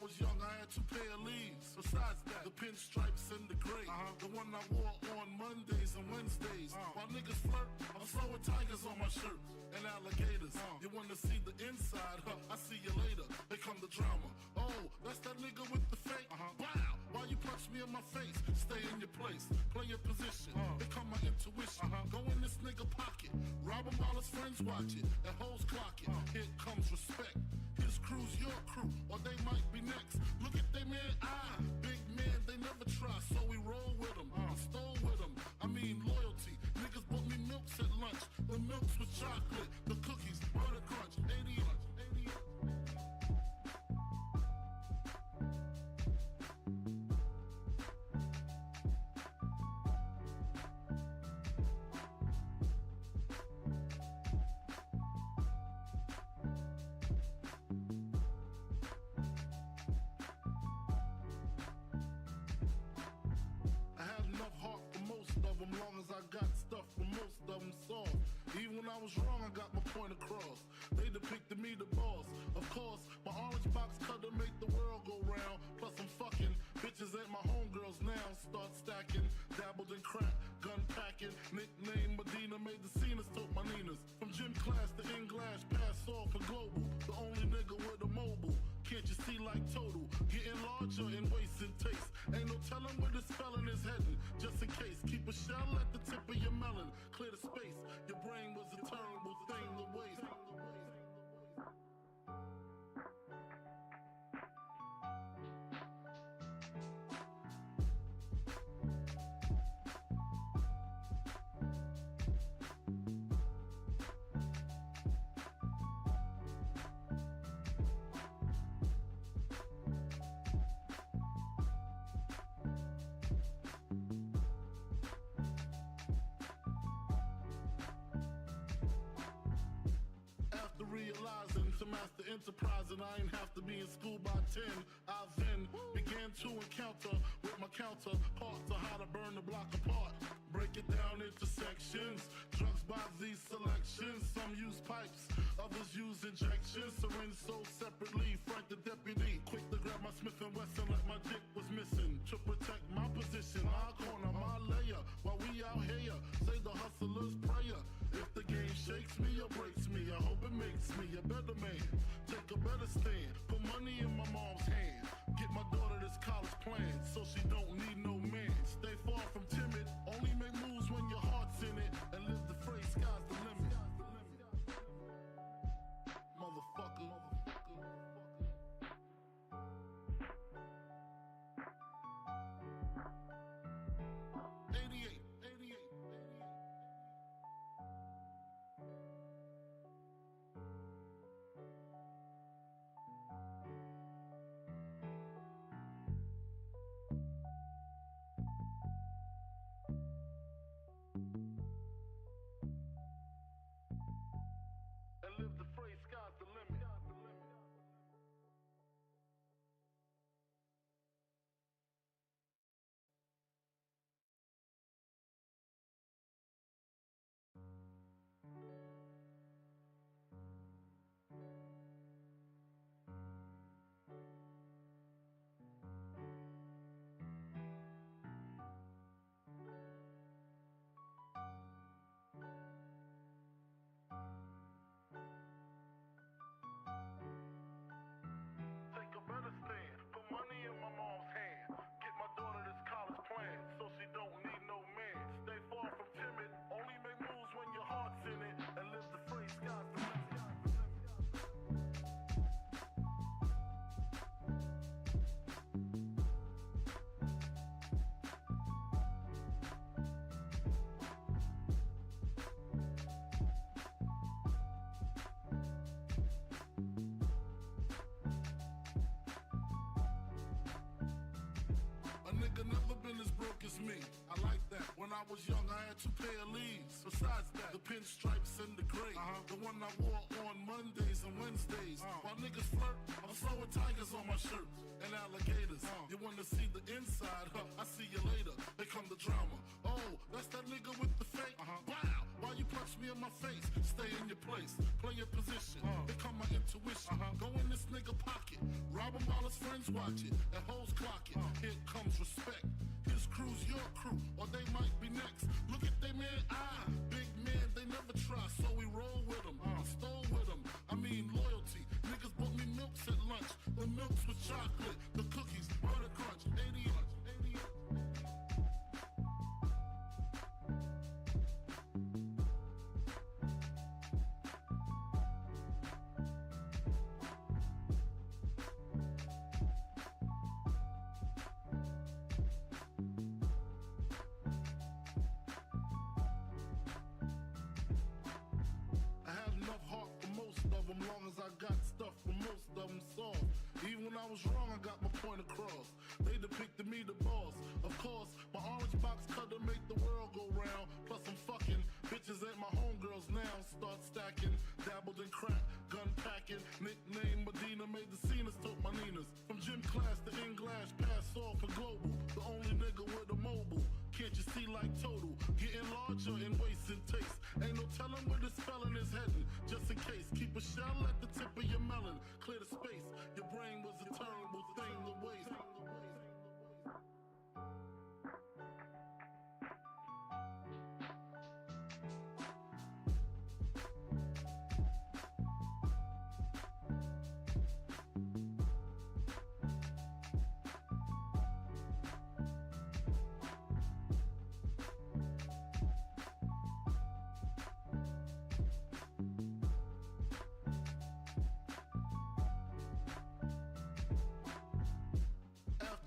was young, I had 2 pair of leaves. Besides that, the pinstripes and the gray. The one I wore on Mondays and Wednesdays. While niggas flirt, I'm throwing tigers on my shirt and alligators. You wanna see the inside? I see you later. Here come the drama. Oh, that's that nigga with the fake. Wow, why you punch me in my face? Stay in your place, play your position. Here come my intuition. Go in this nigga pocket, rob him while his friends watch it. And hoes clock it. Here comes respect. His crew's your crew, or they might be next. Look at they man eye, big man, they never try, so we roll with them, stole with them. I mean loyalty. Niggas bought me milks at lunch. The milks with chocolate, the cookies, butter crunch, 88. Long as I got stuff for most of them soft. Even when I was wrong, I got my point across. They depicted me the boss. Of course, my orange box cutter make the world go round. Plus I'm fucking bitches ain't my homegirls now. Start stacking, dabbled in crack, gun packing. Nickname Medina, made the scenes, took my Ninas. From gym class to in-glass, pass off for global. The only nigga with a mobile. Can't you see like total? Getting larger in waist and taste. Ain't no telling where this felon is heading. Just in case, keep a shell at the tip of your melon. Clear the space. Your brain was a terrible thing to waste. Realizing to master enterprise and I ain't have to be in school by 10. I then began to encounter with my counterparts on how to burn the block apart. Break it down into sections. Drugs by these selections. Some use pipes, others use injections. Syringe sold separately. Frank the deputy, quick to grab my Smith & Wesson like my dick was missing. To protect my position, my corner, my layer. While we out here, say the hustler's prayer. If the game shakes me or breaks me, I hope it makes me a better man. Take a better stand, put money in my mom's hand. Get my daughter this college plan, so she don't need no man. Stay far from timid, only make moves when your heart's in it. And live the phrase, sky's the limit. Motherfucker. 88. And live the phrase, sky's the limit. Take a better stand, put money in my mom's hand. Get my daughter this college plan, so she don't need no man. Stay far from timid, only make moves when your heart's in it. And live the phrase, sky's the limit. A nigga never been as broke as me. I like that. When I was young, I had 2 pair of leaves. Besides that, the pinstripes and the gray. The one I wore on Mondays and Wednesdays. While niggas flirt, I'm throwing tigers on my shirt and alligators. You wanna see the inside? I see you later. Here come the drama. Oh, that's that nigga with the fake. Wow, why you punch me in my my face, stay in your place, play your position. Here come my intuition. Go in this nigga pocket, rob him while his friends watch it, and hoes clock it. Here comes respect. His crew's your crew, or they might be next. Look at they man, big man, they never try, so we roll with them. I stole with them, I mean loyalty. Niggas bought me milks at lunch, the milks with chocolate, the cookies, butter crunch, 80 inch. Long as I got stuff for most of them soft. Even when I was wrong, I got my point across. They depicted me the boss. Of course, my orange box cutter make the world go round. Plus I'm fucking bitches ain't my homegirls now. Start stacking, dabbled in crack, gun packing. Nickname Medina, made the scenes, took my Ninas. From gym class to in-glass, pass off for global. The only nigga with a mobile. Can't you see like total? Getting larger in waist and taste. Ain't no telling where this felon is heading. Just in case, keep a shell at the tip of your melon. Clear the space. Your brain was a terrible thing to waste.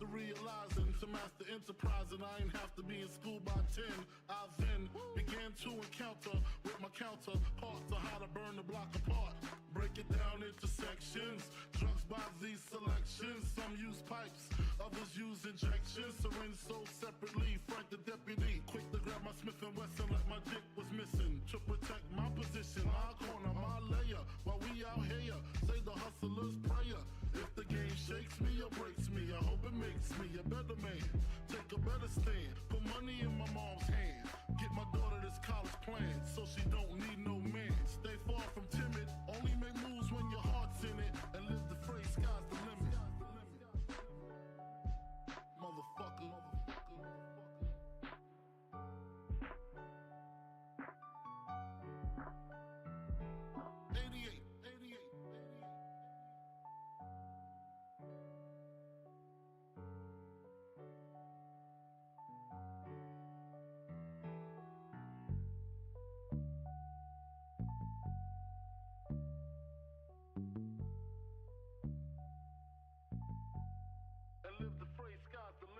Realizing to master enterprise and I ain't have to be in school by 10. I then began to encounter with my counterparts on how to burn the block apart. Break it down into sections. Drugs by these selections. Some use pipes, others use injections. Syringe sold separately. Frank the deputy, quick to grab my Smith & Wesson like my dick was missing. To protect my position, my corner, my layer. While we out here, say the hustler's prayer. If the game shakes me or breaks me, I hope it makes me a better man. Take a better stand, put money in my mom's hand. Get my daughter this college plan, so she don't need no man. Stay far from timid, only make moves when your heart's in it. And live the phrase, sky's the limit. Motherfucker. 88. And live the phrase, sky's the limit.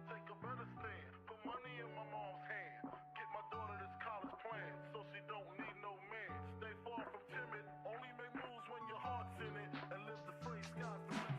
Take a better stand, put money in my mom's hand. Get my daughter this college plan, so she don't need no man. Stay far from timid, only make moves when your heart's in it. And live the phrase, sky's the limit.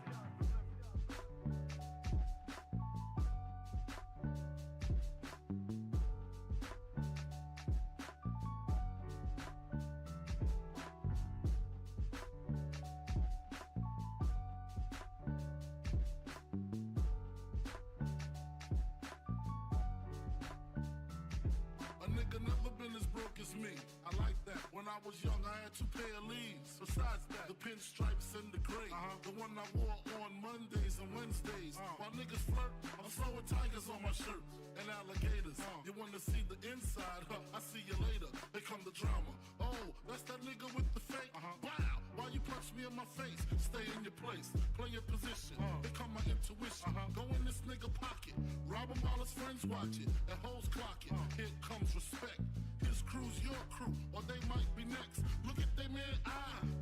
A nigga never been as broke as me. I like that. When I was young, I had 2 pair of leaves. Besides that, the pinstripes and the gray. The one I wore on Mondays and Wednesdays. While niggas flirt, I'm sewing tigers on my shirt and alligators. You wanna see the inside? I see you later. Here come the drama. Oh, that's that nigga with the fake. Wow, why you punch me in my face? Stay in your place, play your position. Here come my intuition. Go in this nigga pocket, rob him while his friends watch it, and hoes clock it. Here comes respect. His crew's your crew, or they might be next. Look at they man,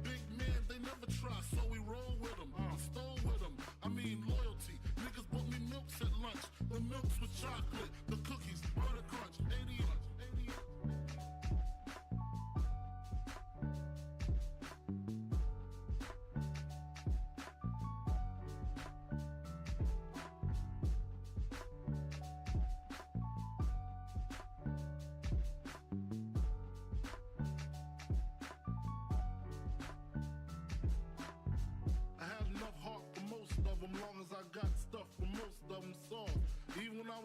big man, they never try, so we roll with them. I stole with them, I mean loyalty. Niggas bought me milks at lunch, the milks with chocolate, the cookies, butter crunch, 80 inch.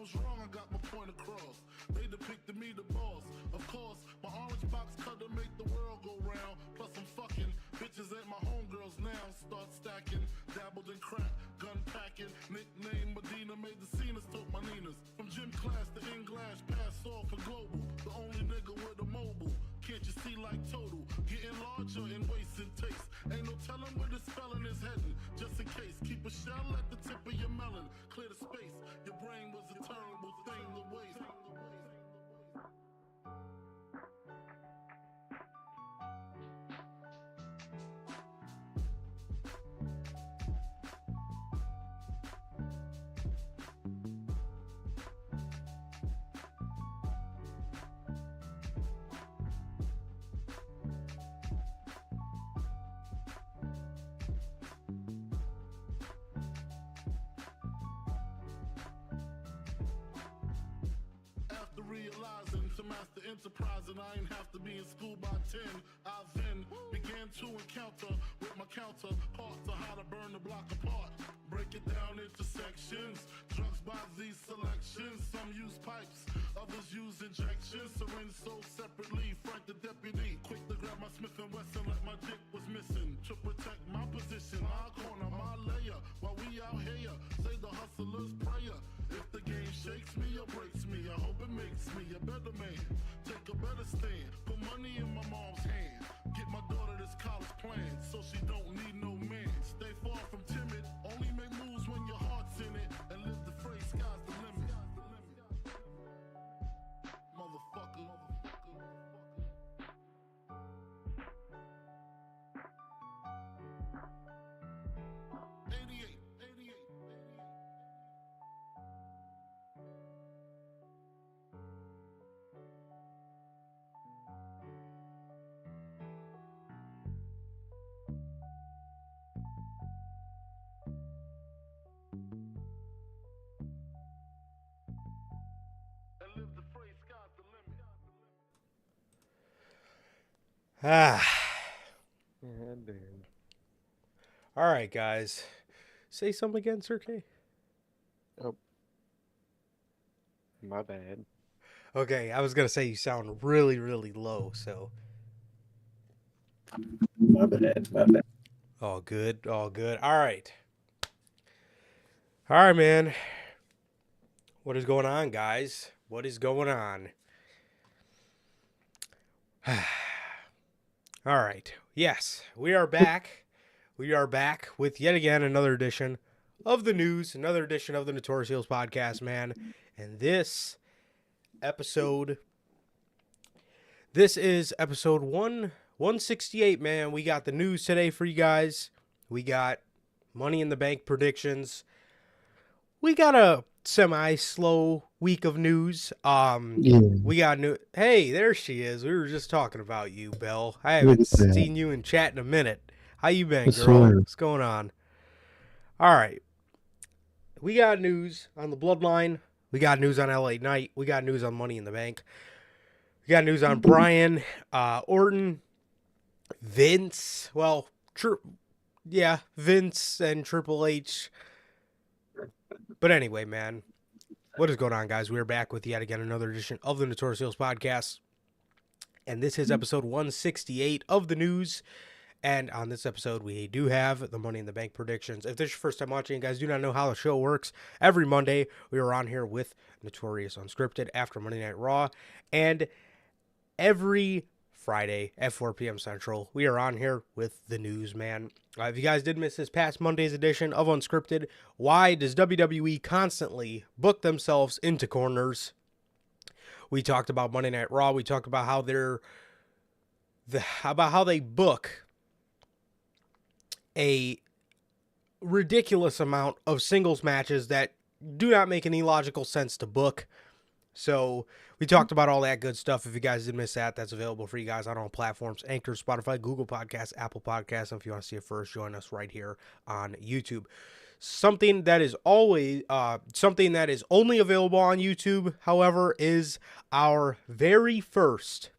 was wrong, I got my point across. They depicted me the boss. Of course, my orange box cutter make the world go round. Plus I'm fucking bitches ain't my homegirls now. Start stacking, dabbled in crack, gun packing. Nickname Medina, made the scenes, took my Ninas. From gym class to English, pass off for global. The only nigga with a mobile. Can't you see like total? Getting larger in waist and taste. Ain't no telling where this felon is heading. Just in case, keep a shell at the tip of your melon. Clear the space. Your brain was a terrible thing to waste. Realizing to master enterprise and I ain't have to be in school by 10. I then began to encounter with my counterparts on how to burn the block apart. Break it down into sections. Drugs by these selections. Some use pipes, others use injections. Syringe sold separately. Frank the deputy, quick to grab my Smith and Wesson like my dick was missing. To protect my position, my corner, my layer. While we out here, say the hustler's prayer. If the game shakes me or breaks me, I hope it makes me a better man. Take a better stand, put money in my mom's hand. Get my daughter this college plan, so she don't need no man. Stay far from timid, only make moves when your heart's in it. And live the phrase, sky's the limit. Motherfucker. 88. Ah. Yeah, damn. All right, guys. Say something again, Sir K. Oh. My bad. Okay, I was going to say you sound really, really low, so. My bad. All good, all good. All right. All right, man. What is going on, guys? What is going on? All right. Yes, we are back. We are back with yet again another edition of the news, another edition of the Notorious podcast, man. And this is episode 168, man. We got the news today for you guys. We got Money in the Bank predictions. We got a semi-slow week of news. We got new. Hey, there she is. We were just talking about you, Belle. I haven't seen you in chat in a minute. How you been, girl? What's going on? All right. We got news on the Bloodline. We got news on LA Knight. We got news on Money in the Bank. We got news on Brian, Orton, Vince. Well, Vince and Triple H. But anyway, man, what is going on, guys? We're back with yet again another edition of the Notorious podcast. And this is episode 168 of the news. And on this episode, we do have the Money in the Bank predictions. If this is your first time watching, you guys do not know how the show works, every Monday, we are on here with Notorious Unscripted after Monday Night Raw. And every Friday at 4 p.m. Central, we are on here with the news, man. If you guys did miss this past Monday's edition of Unscripted, why does WWE constantly book themselves into corners? We talked about Monday Night Raw. We talked about how they book a ridiculous amount of singles matches that do not make any logical sense to book. So we talked about all that good stuff. If you guys did miss that, that's available for you guys on all platforms: Anchor, Spotify, Google Podcasts, Apple Podcasts. And if you want to see it first, join us right here on YouTube. Something that is only available on YouTube, however, is our very first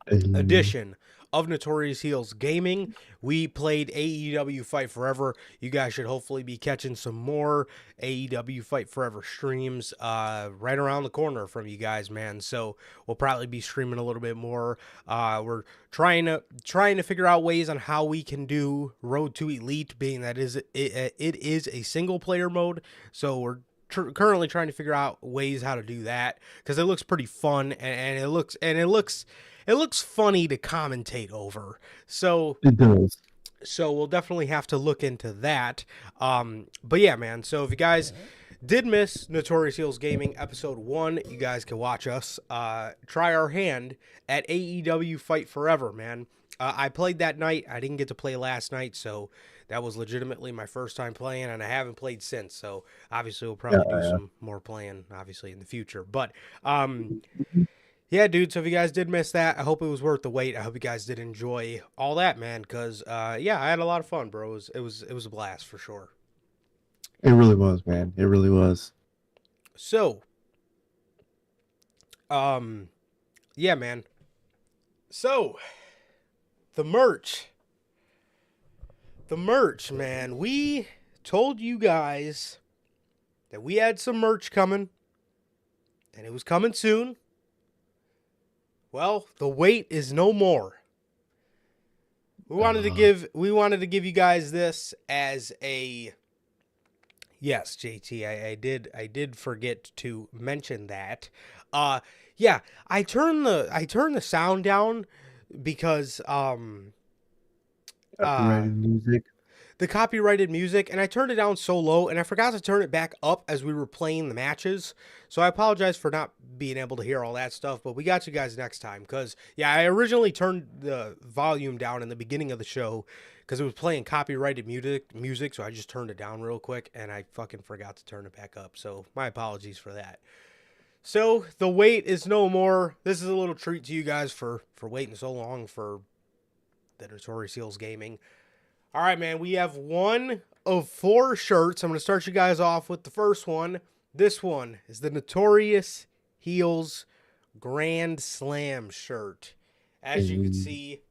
edition of Notorious Heels Gaming. We played AEW Fight Forever. You guys should hopefully be catching some more AEW Fight Forever streams right around the corner from you guys, man. So we'll probably be streaming a little bit more. We're trying to figure out ways on how we can do Road to Elite, being that it is a single player mode. So we're currently trying to figure out ways how to do that, because it looks pretty fun, and it looks funny to commentate over. So It does. So we'll definitely have to look into that. But yeah, man. So if you guys did miss Notorious Heels Gaming episode 1, you guys can watch us try our hand at AEW Fight Forever, man. I played that night. I didn't get to play last night, so that was legitimately my first time playing, and I haven't played since. So obviously we'll probably do some more playing, obviously, in the future. But yeah, dude. So if you guys did miss that, I hope it was worth the wait. I hope you guys did enjoy all that, man. Because yeah, I had a lot of fun, bro. It was a blast for sure. It really was, man. It really was. So, yeah, man. So, the merch, man. We told you guys that we had some merch coming, and it was coming soon. Well, the wait is no more. We wanted to give you guys this as a. Yes, JT, I did forget to mention that. Yeah, I turned the sound down because Copyrighted music. the copyrighted music, and I turned it down so low, and I forgot to turn it back up as we were playing the matches. So I apologize for not being able to hear all that stuff, but we got you guys next time. Because, yeah, I originally turned the volume down in the beginning of the show because it was playing copyrighted music, so I just turned it down real quick, and I fucking forgot to turn it back up. So my apologies for that. So the wait is no more. This is a little treat to you guys for waiting so long for the Notorious Heels Gaming. All right, man, we have one of 4 shirts. I'm going to start you guys off with the first one. This one is the Notorious Heels Grand Slam shirt. As you can see,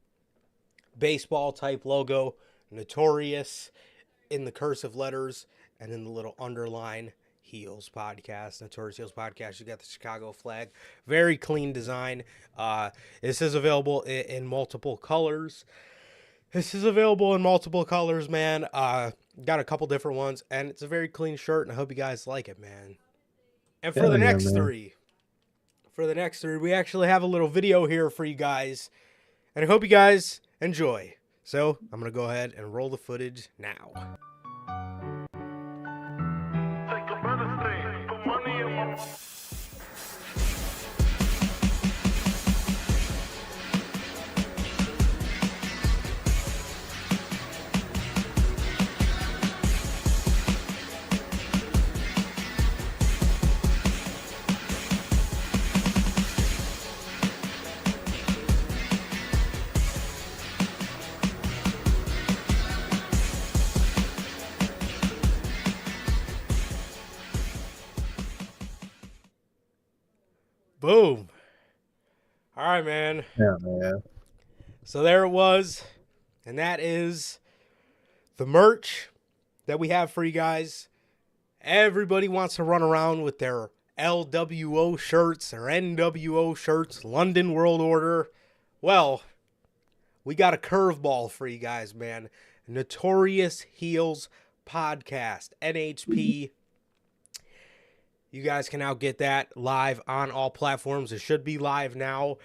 baseball type logo, Notorious in the cursive letters, and in the little underline, Heels Podcast, Notorious Heels Podcast. You got the Chicago flag. Very clean design. This is available in multiple colors. Man. Got a couple different ones, and it's a very clean shirt, and I hope you guys like it, man. And for the next three, we actually have a little video here for you guys, and I hope you guys enjoy. So I'm going to go ahead and roll the footage now. Take a better stay, put money in my. Boom. All right, man. Yeah, man. So there it was. And that is the merch that we have for you guys. Everybody wants to run around with their LWO shirts, their NWO shirts, London World Order. Well, we got a curveball for you guys, man. Notorious Heels Podcast, NHP. You guys can now get that live on all platforms. It should be live now.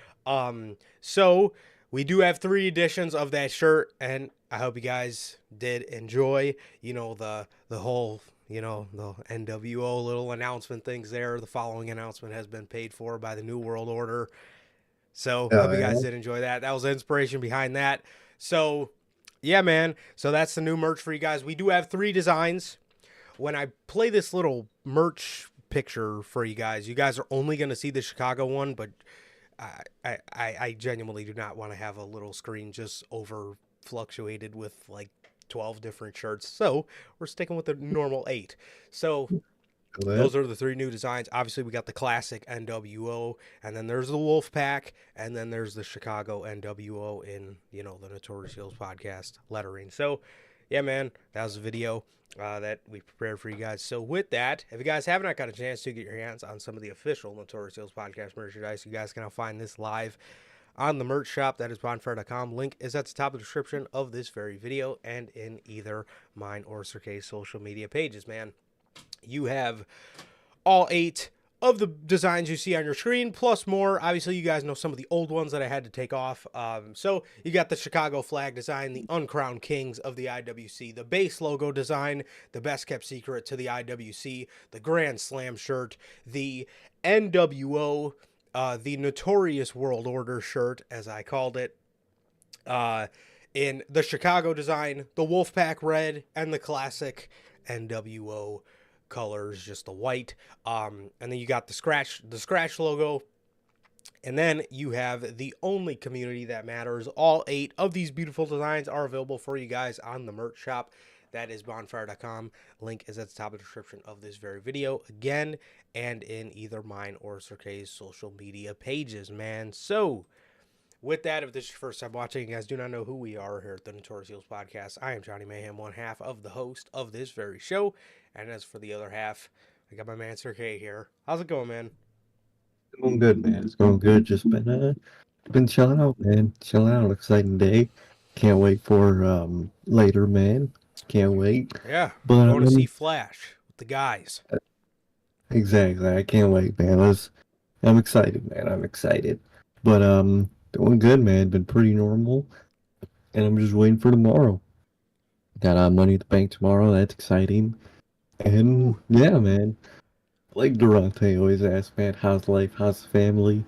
So we do have 3 editions of that shirt, and I hope you guys did enjoy, the whole, the NWO little announcement things there. The following announcement has been paid for by the New World Order. So hope you guys did enjoy that. That was the inspiration behind that. So yeah, man. So that's the new merch for you guys. We do have 3 designs. When I play this little merch picture for you guys are only going to see the Chicago one, but I genuinely do not want to have a little screen just over fluctuated with like 12 different shirts, so we're sticking with the normal 8. So Feel that? Those are the 3 new designs. Obviously, we got the classic NWO, and then there's the Wolfpack, and then there's the Chicago NWO in, the Notorious Heels podcast lettering. So, yeah, man, that was a video that we prepared for you guys. So, with that, if you guys have not got a chance to get your hands on some of the official Notorious Heels podcast merchandise, you guys can now find this live on the merch shop. That is bonfire.com. Link is at the top of the description of this very video and in either mine or Sir K's social media pages, man. You have all 8 of the designs you see on your screen, plus more. Obviously, you guys know some of the old ones that I had to take off. So you got the Chicago flag design, the Uncrowned Kings of the IWC, the base logo design, the best kept secret to the IWC, the Grand Slam shirt, the NWO, the Notorious World Order shirt, as I called it, in the Chicago design, the Wolfpack red, and the classic NWO colors, just the white. And then you got the scratch logo, and then you have the only community that matters. All 8 of these beautiful designs are available for you guys on the merch shop. That is bonfire.com. Link is at the top of the description of this very video again, and in either mine or Sir K's social media pages, man. So with that, if this is your first time watching, you guys do not know who we are here at the Notorious Heels podcast. I am Johnny Mayhem, one half of the host of this very show. And as for the other half, I got my man Sir K here. How's it going, man? It's going good, man. It's going good. Just been chilling out, man. Chilling out. Exciting day. Can't wait for later, man. Can't wait. Yeah, But going to see Flash with the guys. exactly. I can't wait, man. I'm excited, man. I'm excited. But doing good, man. Been pretty normal, and I'm just waiting for tomorrow. Got money at the bank tomorrow. That's exciting. And yeah, man. Like Durante always asks, man, how's life? How's the family?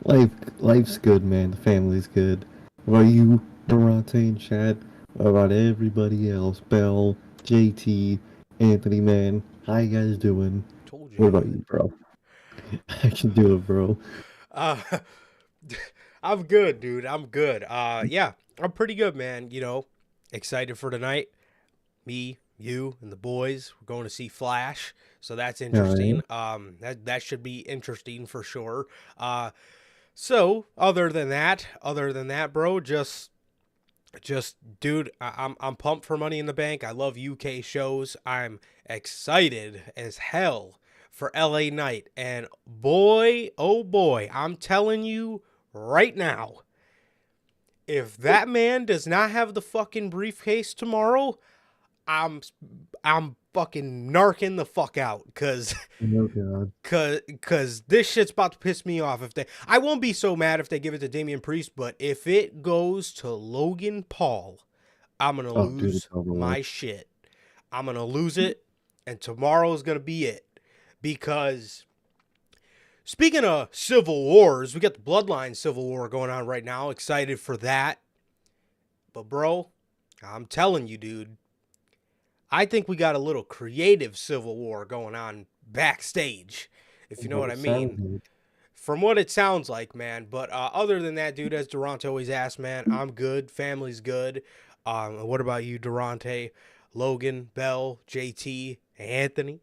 Life's good, man. The family's good. What about you, Durante and Chad? What about everybody else? Bell, JT, Anthony, man. How you guys doing? Told you. What about you, bro? I can do it, bro. I'm good, dude. I'm good. Yeah, I'm pretty good, man. Excited for tonight. Me, you, and the boys. We're going to see Flash, so that's interesting. That should be interesting for sure. So other than that, bro, just dude, I'm pumped for Money in the Bank. I love UK shows. I'm excited as hell for LA Knight, and boy, oh boy, I'm telling you right now, if that man does not have the fucking briefcase tomorrow, I'm fucking narking the fuck out, cause Oh God. cause this shit's about to piss me off. I won't be so mad if they give it to Damian Priest, but if it goes to Logan Paul, I'm gonna lose it's over my with. shit. I'm gonna lose it, and tomorrow's gonna be it. Because speaking of Civil Wars, we got the Bloodline Civil War going on right now. Excited for that. But bro, I'm telling you, dude, I think we got a little creative Civil War going on backstage, if you know what I mean. From what it sounds like, man. But other than that, dude, as Durante always asks, man, I'm good. Family's good. What about you, Durante, Logan, Bell, JT, Anthony,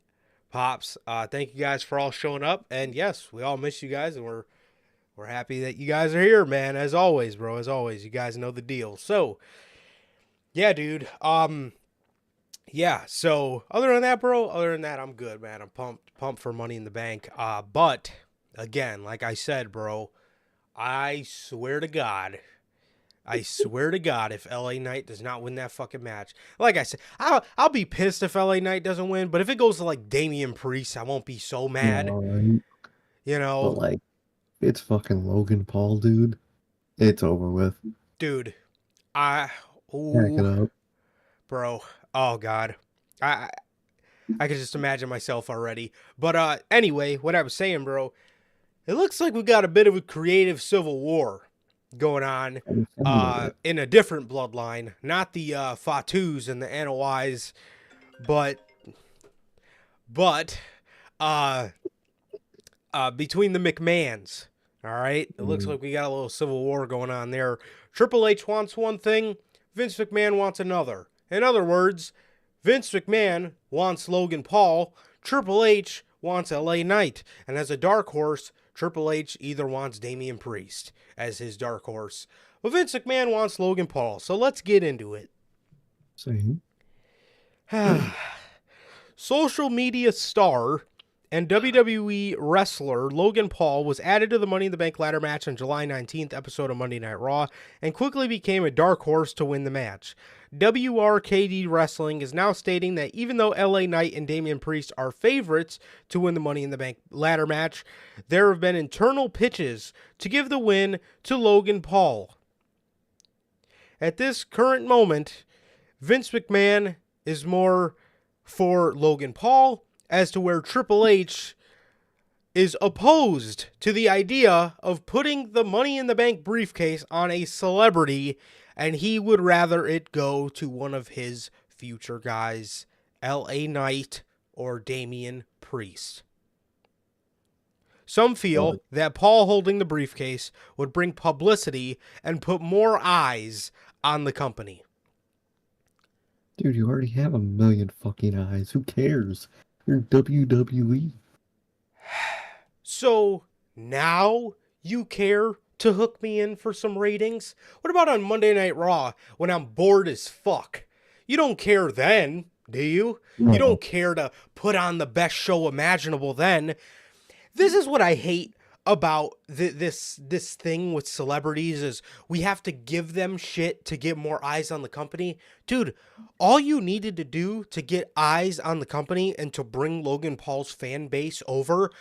Pops? Thank you guys for all showing up. And yes, we all miss you guys, and we're happy that you guys are here, man. As always, bro. As always, you guys know the deal. So, yeah, dude. Yeah, so other than that, bro, I'm good, man. I'm pumped for Money in the Bank. But again, like I said, bro, I swear to God, if LA Knight does not win that fucking match, like I said, I'll be pissed if LA Knight doesn't win. But if it goes to like Damian Priest, I won't be so mad. Right. But like, it's fucking Logan Paul, dude. It's over with. Dude, Pack it up. bro. Oh God, I could just imagine myself already. But anyway, what I was saying, bro, it looks like we got a bit of a creative civil war going on in a different bloodline, not the Fatus and the Anois, but between the McMahons. All right, it looks like we got a little civil war going on there. Triple H wants one thing, Vince McMahon wants another. In other words, Vince McMahon wants Logan Paul. Triple H wants LA Knight. And as a dark horse, Triple H either wants Damian Priest as his dark horse. But Vince McMahon wants Logan Paul. So let's get into it. Same. Social media star and WWE wrestler Logan Paul was added to the Money in the Bank ladder match on July 19th episode of Monday Night Raw and quickly became a dark horse to win the match. WRKD Wrestling is now stating that even though LA Knight and Damian Priest are favorites to win the Money in the Bank ladder match, there have been internal pitches to give the win to Logan Paul. At this current moment, Vince McMahon is more for Logan Paul, as to where Triple H is opposed to the idea of putting the Money in the Bank briefcase on a celebrity, and he would rather it go to one of his future guys, LA Knight or Damian Priest. Some feel that Paul holding the briefcase would bring publicity and put more eyes on the company. Dude, you already have a million fucking eyes. Who cares? You're WWE. So now you care to hook me in for some ratings? What about on Monday Night Raw when I'm bored as fuck? You don't care then, do you? No. You don't care to put on the best show imaginable then. This is what I hate about this thing with celebrities is we have to give them shit to get more eyes on the company. Dude, all you needed to do to get eyes on the company and to bring Logan Paul's fan base over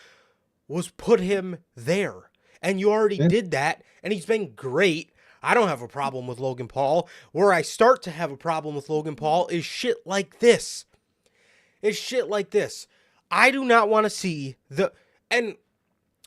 was put him there. And you already did that, and he's been great. I don't have a problem with Logan Paul. Where I start to have a problem with Logan Paul is shit like this. It's shit like this. I do not want to see and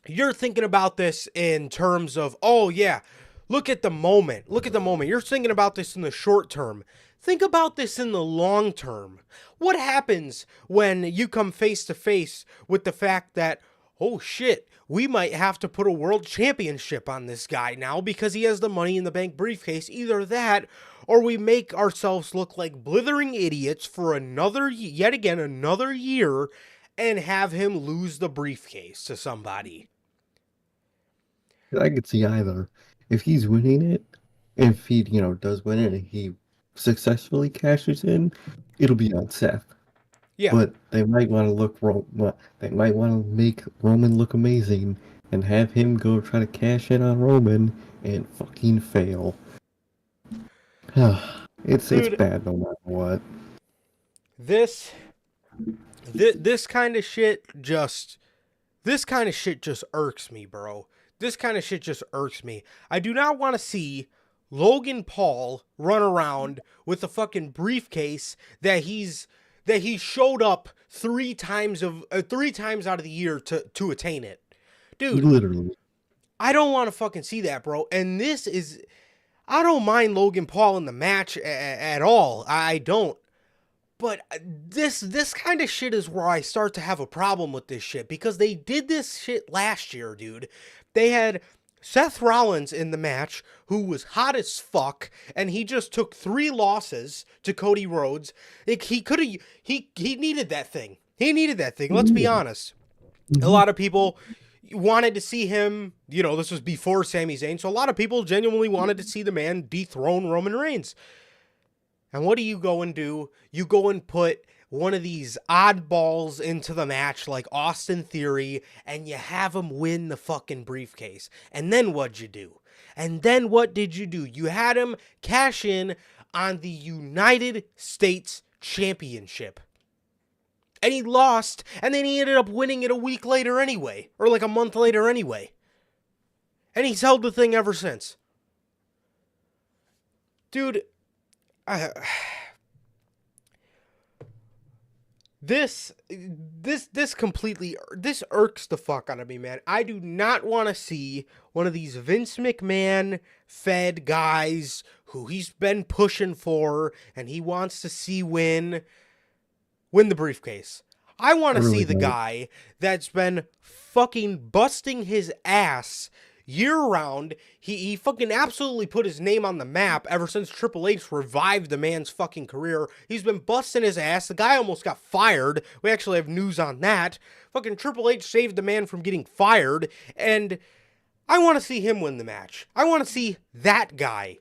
you're thinking about this in terms of, oh yeah, look at the moment. Look at the moment. You're thinking about this in the short term. Think about this in the long term. What happens when you come face to face with the fact that, oh shit, we might have to put a world championship on this guy now because he has the Money in the Bank briefcase? Either that, or we make ourselves look like blithering idiots for another year and have him lose the briefcase to somebody. I could see either. If he's winning it, if he, does win it and he successfully cashes in, it'll be on Seth. Yeah. But they might want to make Roman look amazing and have him go try to cash in on Roman and fucking fail. It's bad no matter what. This kind of shit just irks me, bro. This kind of shit just irks me. I do not want to see Logan Paul run around with a fucking briefcase that he showed up three times out of the year to attain it. Dude, literally. I don't want to fucking see that, bro. And I don't mind Logan Paul in the match at all. I don't. But this kind of shit is where I start to have a problem with this shit, because they did this shit last year, dude. They had Seth Rollins in the match, who was hot as fuck, and he just took 3 losses to Cody Rhodes. He needed that thing. He needed that thing. Let's be honest. A lot of people wanted to see him, this was before Sami Zayn, so a lot of people genuinely wanted to see the man dethrone Roman Reigns. And what do? You go and put one of these oddballs into the match like Austin Theory, and you have him win the fucking briefcase. And then what'd you do? And then what did you do? You had him cash in on the United States Championship. And he lost, and then he ended up winning it a week later anyway, or like a month later anyway. And he's held the thing ever since. Dude, This irks the fuck out of me, man. I do not want to see one of these Vince McMahon fed guys who he's been pushing for and he wants to see win the briefcase. I want to see the guy that's been fucking busting his ass year round. He fucking absolutely put his name on the map ever since Triple H revived the man's fucking career. He's been busting his ass. The guy almost got fired. We actually have news on that. Fucking Triple H saved the man from getting fired, and I want to see him win the match. I want to see that guy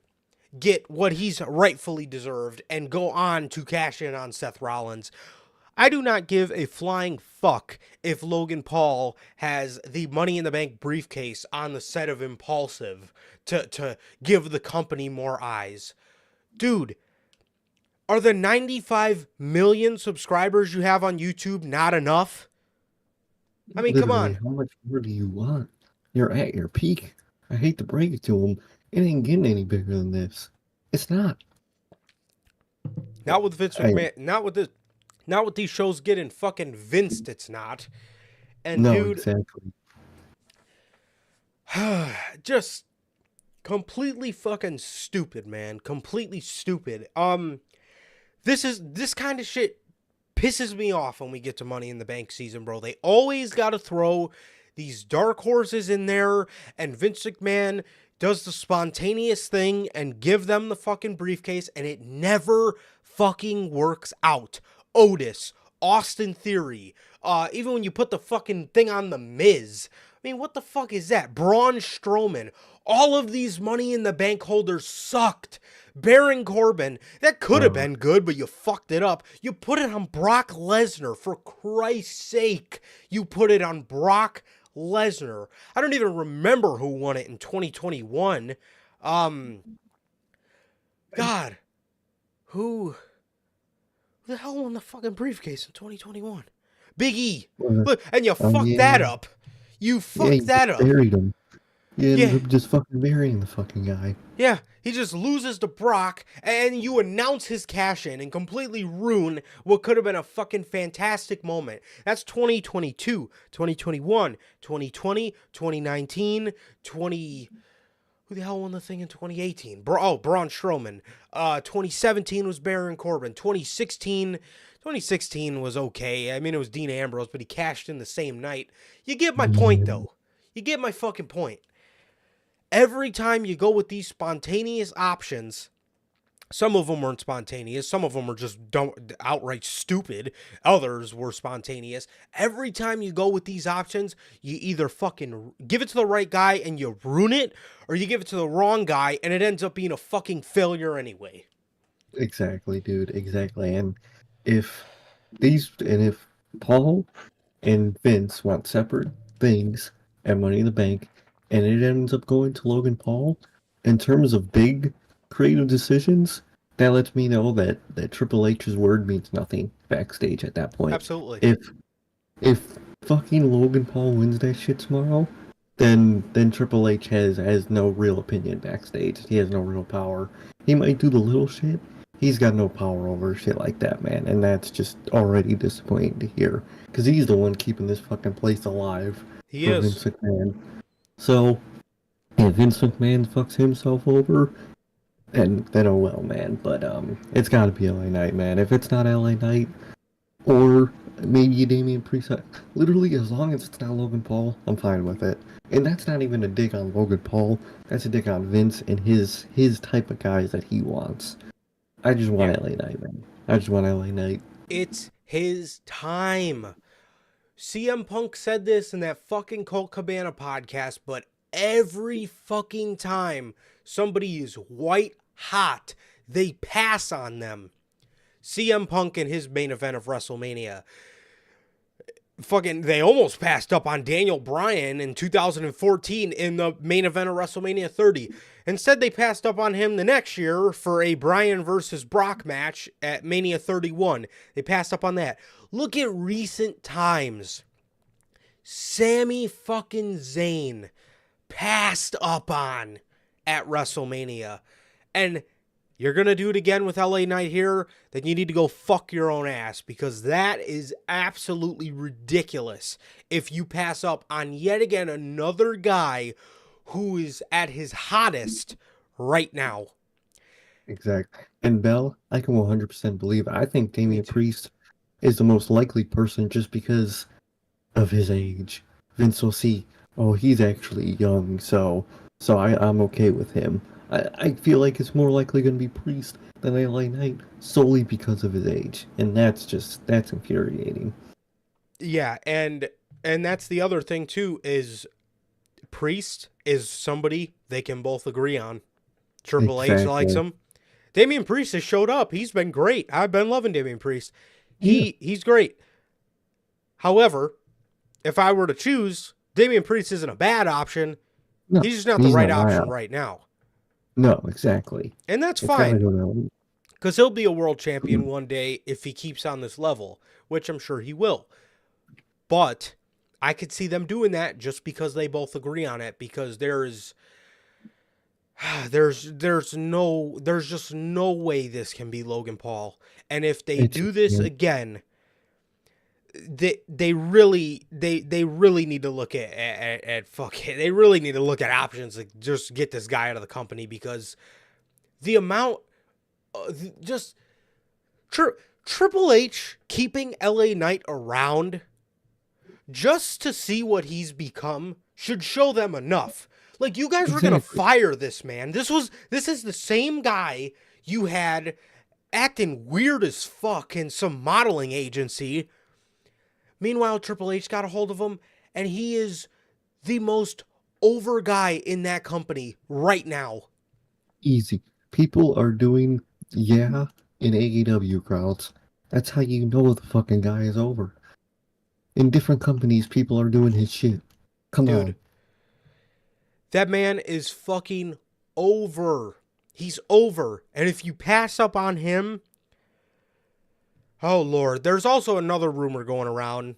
get what he's rightfully deserved and go on to cash in on Seth Rollins. I do not give a flying fuck if Logan Paul has the Money in the Bank briefcase on the set of Impulsive to give the company more eyes. Dude, are the 95 million subscribers you have on YouTube not enough? I mean, Literally, come how much more do you want? You're at your peak. I hate to break it to him. It ain't getting any bigger than this. It's not. Not with Vince McMahon. Not with these shows getting fucking Vinced. It's not. And No, dude, exactly. just completely fucking stupid, man. Completely stupid. This kind of shit pisses me off when we get to Money in the Bank season, bro. They always got to throw these dark horses in there, and Vince McMahon does the spontaneous thing and give them the fucking briefcase, and it never fucking works out. Otis, Austin Theory, even when you put the fucking thing on The Miz. I mean, what the fuck is that? Braun Strowman. All of these Money in the Bank holders sucked. Baron Corbin, that could have been good, but you fucked it up. You put it on Brock Lesnar, for Christ's sake. You put it on Brock Lesnar. I don't even remember who won it in 2021. God, who the hell won the fucking briefcase in 2021? Big E. Look, and you fucked that up. You fucked that up. Buried him. You ended Yeah. up just fucking burying the fucking guy. Yeah, he just loses to Brock, and you announce his cash-in and completely ruin what could have been a fucking fantastic moment. That's 2022, 2021, 2020, 2019, 20... Who the hell won the thing in 2018? Braun Strowman. 2017 was Baron Corbin. 2016 was okay. I mean, it was Dean Ambrose, but he cashed in the same night. You get my point, though. You get my fucking point. Every time you go with these spontaneous options, some of them weren't spontaneous. Some of them were just outright stupid. Others were spontaneous. Every time you go with these options, you either fucking give it to the right guy and you ruin it, or you give it to the wrong guy and it ends up being a fucking failure anyway. Exactly, dude. Exactly. And if Paul and Vince want separate things at Money in the Bank, and it ends up going to Logan Paul, in terms of big creative decisions, that lets me know that Triple H's word means nothing backstage at that point. Absolutely. If fucking Logan Paul wins that shit tomorrow, then Triple H has no real opinion backstage. He has no real power. He might do the little shit. He's got no power over shit like that, man. And that's just already disappointing to hear. Because he's the one keeping this fucking place alive. He for is. Vince McMahon. So, if Vince McMahon fucks himself over, then oh well, man. But it's got to be LA Knight, man. If it's not LA Knight, or maybe Damian Priest, literally as long as it's not Logan Paul, I'm fine with it. And that's not even a dig on Logan Paul. That's a dig on Vince and his type of guys that he wants. I just want LA Knight, man. I just want LA Knight. It's his time. CM Punk said this in that fucking Colt Cabana podcast, but every fucking time somebody is white hot, they pass on them. CM Punk in his main event of WrestleMania. They almost passed up on Daniel Bryan in 2014 in the main event of WrestleMania 30. Instead, they passed up on him the next year for a Bryan versus Brock match at Mania 31. They passed up on that. Look at recent times. Sami fucking Zayn passed up on at WrestleMania. And you're going to do it again with LA Knight here, then you need to go fuck your own ass, because that is absolutely ridiculous if you pass up on yet again another guy who is at his hottest right now. Exactly. And Bell, I can 100% believe it. I think Damian Priest is the most likely person just because of his age. Vince will see, Oh, he's actually young, so I'm okay with him. I feel like it's more likely going to be Priest than LA Knight solely because of his age, and that's infuriating. Yeah, and that's the other thing too is Priest is somebody they can both agree on. Triple H likes Exactly. him. Damian Priest has showed up. He's been great. I've been loving Damian Priest. Yeah. He's great. However, if I were to choose, Damian Priest isn't a bad option. No, He's just not the he's right not my option out. right now. No, exactly. And that's It's got to fine go down. because he'll be a world champion one day if he keeps on this level, which I'm sure he will. But I could see them doing that just because they both agree on it because there's just no way this can be Logan Paul. And if they It's do this yeah, again, they really need to look at fuck it. They really need to look at options to just get this guy out of the company because the amount just Triple H keeping LA Knight around just to see what he's become should show them enough. Like you guys were gonna exactly. fire this man. This is the same guy you had acting weird as fuck in some modeling agency. Meanwhile, Triple H got a hold of him, and he is the most over guy in that company right now. Easy. People are doing yeah in AEW crowds. That's how you know the fucking guy is over. In different companies, people are doing his shit. Come Dude, on. that man is fucking over. He's over. And if you pass up on him, oh Lord, there's also another rumor going around.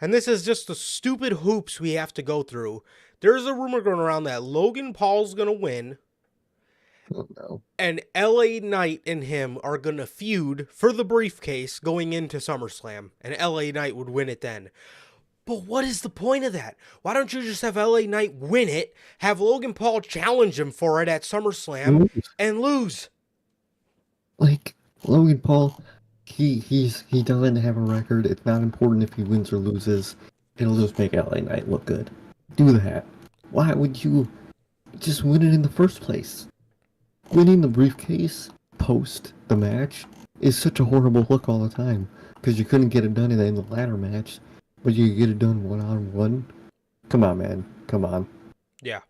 And this is just the stupid hoops we have to go through. There's a rumor going around that Logan Paul's going to win Oh no. and LA Knight and him are going to feud for the briefcase going into SummerSlam. And LA Knight would win it then. But what is the point of that? Why don't you just have LA Knight win it, have Logan Paul challenge him for it at SummerSlam, and lose? Like Logan Paul, he doesn't have a record. It's not important if he wins or loses. It'll just make LA Knight look good. Do that. Why would you just win it in the first place? Winning the briefcase post the match is such a horrible look all the time because you couldn't get it done in the ladder match, but you could get it done 1-on-1. Come on, man. Come on. Yeah.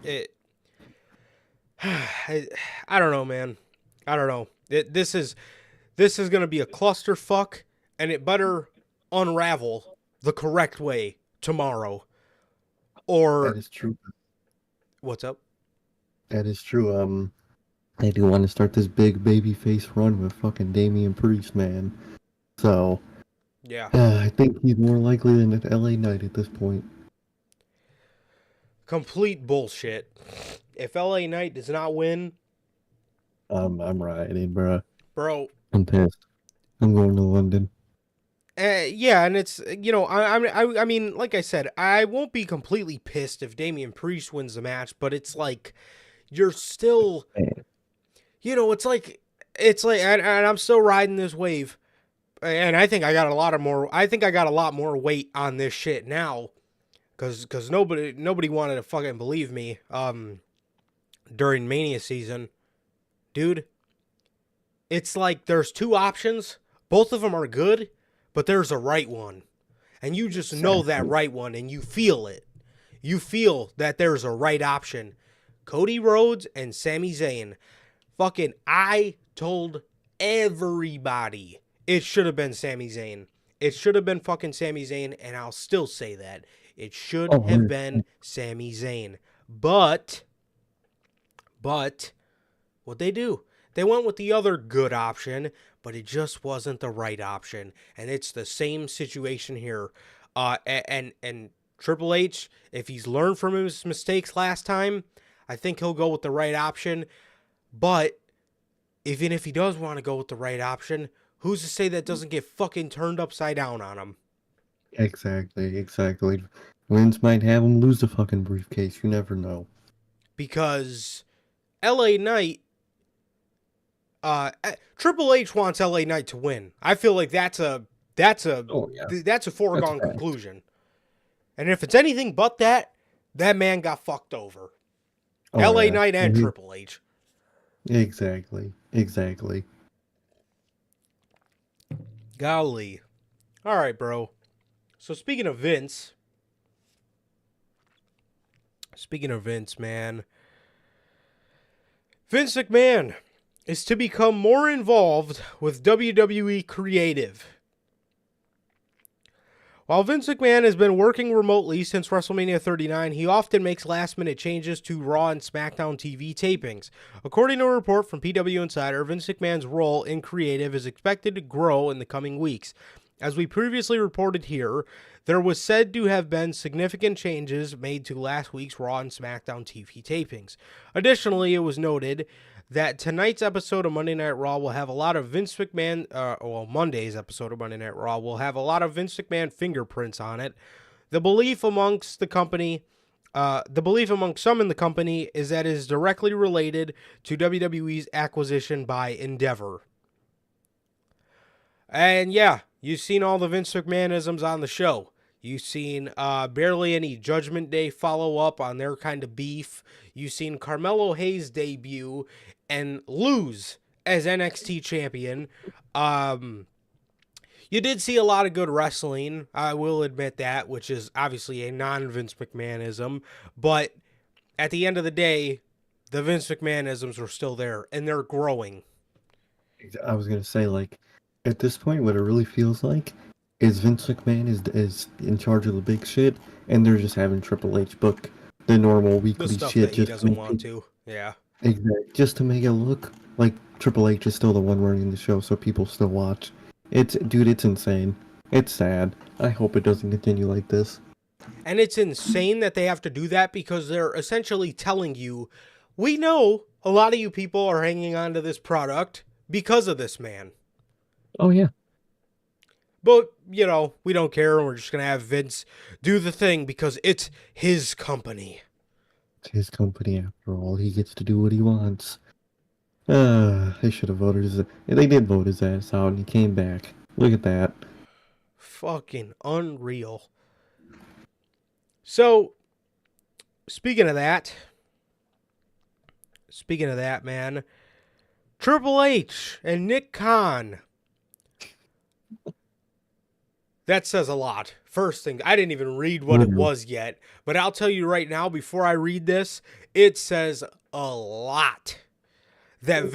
It. I don't know, man. I don't know. This is going to be a clusterfuck, and it better unravel the correct way tomorrow. That Or is true. what's up? That is true. I do want to start this big baby face run with fucking Damian Priest, man. So, Yeah. I think he's more likely than an LA Knight at this point. Complete bullshit. If LA Knight does not win, I'm riding, bruh. bro. I'm pissed. I'm going to London. Yeah, and it's I mean, like I said, I won't be completely pissed if Damian Priest wins the match, but it's like you're still, Man, it's like, and I'm still riding this wave, and I think I got a lot more weight on this shit now, because nobody wanted to fucking believe me, during Mania season, dude. It's like there's two options, both of them are good, but there's a right one. And you just know that exactly. right one and you feel it. You feel that there's a right option. Cody Rhodes and Sami Zayn. Fucking, I told everybody it should have been Sami Zayn. It should have been fucking Sami Zayn, and I'll still say that. It should Oh, have been Sami Zayn. But, what they do? They went with the other good option, but it just wasn't the right option. And it's the same situation here. And Triple H, if he's learned from his mistakes last time, I think he'll go with the right option. But even if he does want to go with the right option, who's to say that doesn't get fucking turned upside down on him? exactly. Vince might have him lose the fucking briefcase. You never know. Because LA Knight, Triple H wants LA Knight to win. I feel like that's a Oh yeah, that's a that's a foregone fact. conclusion. And if it's anything but that, that man got fucked over. Oh, LA yeah. Knight and Triple H. Exactly. Exactly. Golly. All right, bro. So speaking of Vince, man, Vince McMahon is to become more involved with WWE creative. While Vince McMahon has been working remotely since WrestleMania 39, he often makes last-minute changes to Raw and SmackDown TV tapings. According to a report from PW Insider, Vince McMahon's role in creative is expected to grow in the coming weeks. As we previously reported here, there was said to have been significant changes made to last week's Raw and SmackDown TV tapings. Additionally, it was noted that tonight's episode of Monday Night Raw will have a lot of Vince McMahon, Monday's episode of Monday Night Raw will have a lot of Vince McMahon fingerprints on it. The belief amongst some in the company is that it is directly related to WWE's acquisition by Endeavor. And yeah, you've seen all the Vince McMahonisms on the show. You've seen barely any Judgment Day follow-up on their kind of beef. You've seen Carmelo Hayes debut and lose as NXT champion. You did see a lot of good wrestling, I will admit that, which is obviously a non-Vince McMahonism. But at the end of the day, the Vince McMahonisms are still there, and they're growing. I was going to say, like, at this point, what it really feels like is Vince McMahon is in charge of the big shit, and they're just having Triple H book the normal weekly The stuff shit. that he doesn't want to. Yeah. Exactly. Just to make it look like Triple H is still the one running the show, so people still watch. It's insane. It's sad. I hope it doesn't continue like this. And it's insane that they have to do that because they're essentially telling you, we know a lot of you people are hanging on to this product because of this man. Oh, yeah. But, you know, we don't care, and we're just going to have Vince do the thing because it's his company. It's his company, after all. He gets to do what he wants. They should have voted his... They did vote his ass out, and he came back. Look at that. Fucking unreal. So, speaking of that, man, Triple H and Nick Khan. That says a lot. First thing, I didn't even read what it was yet, but I'll tell you right now, before I read this, it says a lot that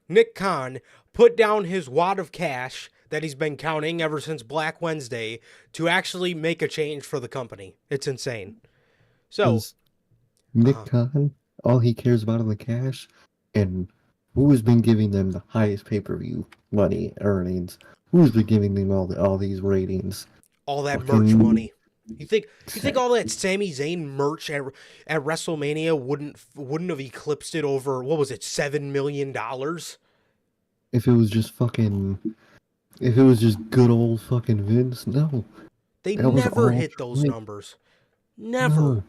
Nick Khan put down his wad of cash that he's been counting ever since Black Wednesday to actually make a change for the company. It's insane. So, Nick Khan, all he cares about is the cash, and who has been giving them the highest pay-per-view money earnings? Who's been giving them all these ratings? All that merch money. You think all that Sami Zayn merch at WrestleMania wouldn't have eclipsed it over, what was it, $7 million? If it was just good old fucking Vince, no. They never hit those numbers. Never. No.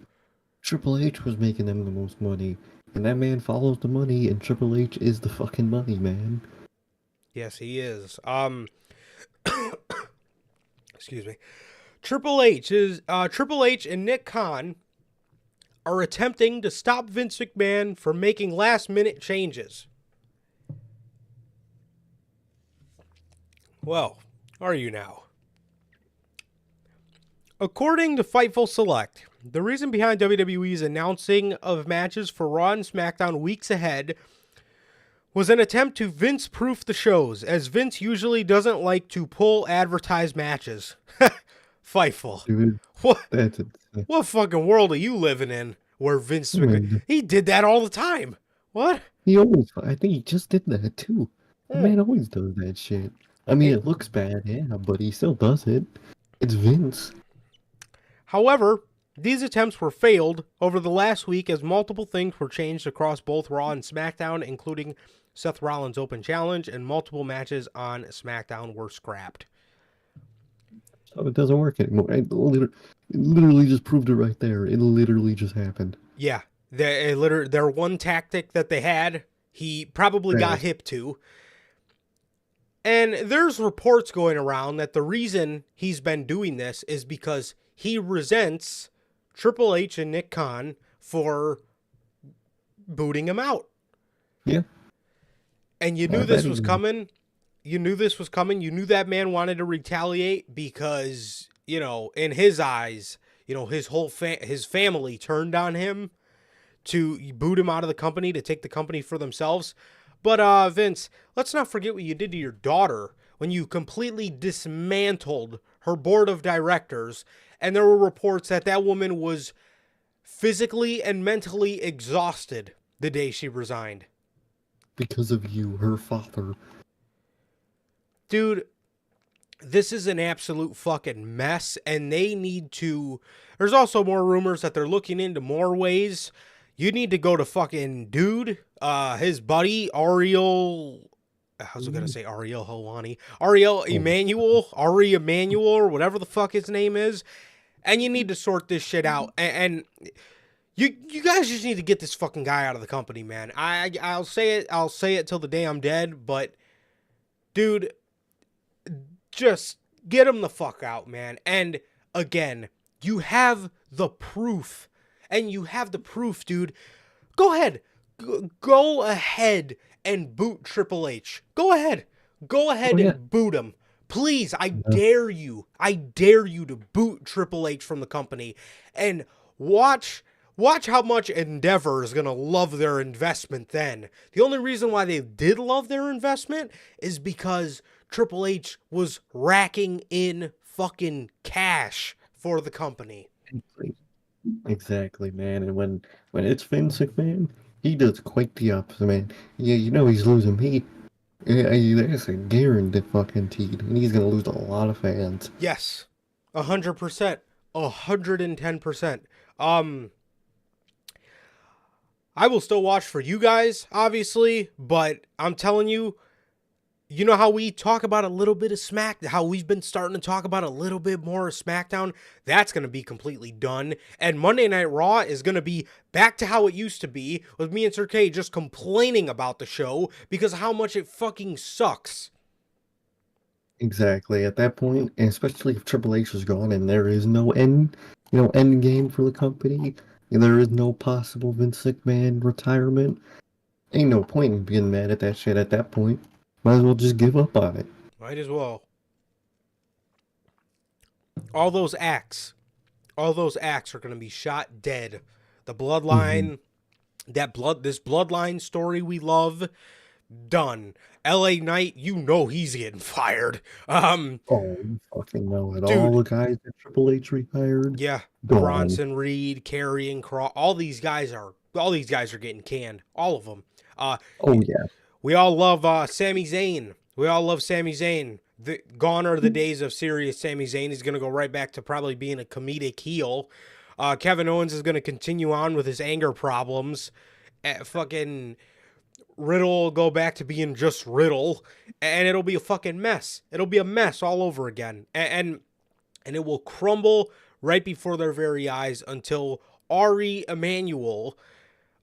Triple H was making them the most money. And that man follows the money, and Triple H is the fucking money, man. Yes, he is. Excuse me. Triple H and Nick Khan are attempting to stop Vince McMahon from making last-minute changes. Well, are you now? According to Fightful Select, the reason behind WWE's announcing of matches for Raw and SmackDown weeks ahead was an attempt to Vince-proof the shows, as Vince usually doesn't like to pull advertised matches. Fightful. Dude, What fucking world are you living in where Vince McMahon... He did that all the time. What? I think he just did that too. The man always does that shit. I mean, it looks bad, yeah, but he still does it. It's Vince. However, these attempts were failed over the last week as multiple things were changed across both Raw and SmackDown, including Seth Rollins' Open Challenge, and multiple matches on SmackDown were scrapped. So it doesn't work anymore. It literally just proved it right there. It literally just happened. Yeah. Their one tactic that they had, he probably got hip to. And there's reports going around that the reason he's been doing this is because he resents Triple H and Nick Khan for booting him out. Yeah. And you knew this was coming. You knew this was coming. You knew that man wanted to retaliate because, you know, in his eyes, you know, his whole his family turned on him to boot him out of the company, to take the company for themselves. But Vince, let's not forget what you did to your daughter when you completely dismantled her board of directors. And there were reports that that woman was physically and mentally exhausted the day she resigned. Because of you, her father. Dude, this is an absolute fucking mess, and they need to... There's also more rumors that they're looking into more ways. You need to go to fucking dude, his buddy, Ariel... I was going to say Ariel Helwani. Ariel Emanuel, Ari Emanuel, or whatever the fuck his name is. And you need to sort this shit out. And you guys just need to get this fucking guy out of the company, man. I'll say it till the day I'm dead, but dude, just get him the fuck out, man. And again, you have the proof. And you have the proof, dude. Go ahead. Go ahead and boot Triple H. Go ahead. And boot him. Please, I dare you. I dare you to boot Triple H from the company. And watch how much Endeavor is going to love their investment then. The only reason why they did love their investment is because Triple H was racking in fucking cash for the company. Exactly, man. And when it's Vince McMahon, he does quite the opposite, man. Yeah, you know he's losing heat. That's a guaranteed fucking teed. And he's going to lose a lot of fans. Yes. 100%. 110%. I will still watch for you guys, obviously, but I'm telling you, you know how we talk about a little bit of SmackDown, how we've been starting to talk about a little bit more of SmackDown? That's going to be completely done. And Monday Night Raw is going to be back to how it used to be, with me and Sir K just complaining about the show because of how much it fucking sucks. Exactly. At that point, and especially if Triple H is gone and there is no end game for the company, and there is no possible Vince McMahon retirement, ain't no point in being mad at that shit at that point. Might as well just give up on it. Might as well. All those acts are going to be shot dead. The bloodline, this bloodline story we love, done. LA Knight, you know he's getting fired. You fucking know it. Dude, all the guys that Triple H retired. Yeah, gone. Bronson Reed, Karrion Kross, all these guys are getting canned. All of them. Yeah. We all love Sami Zayn. Gone are the days of serious Sami Zayn. He's going to go right back to probably being a comedic heel. Kevin Owens is going to continue on with his anger problems. Fucking Riddle will go back to being just Riddle. And it'll be a fucking mess. It'll be a mess all over again. And it will crumble right before their very eyes until Ari Emanuel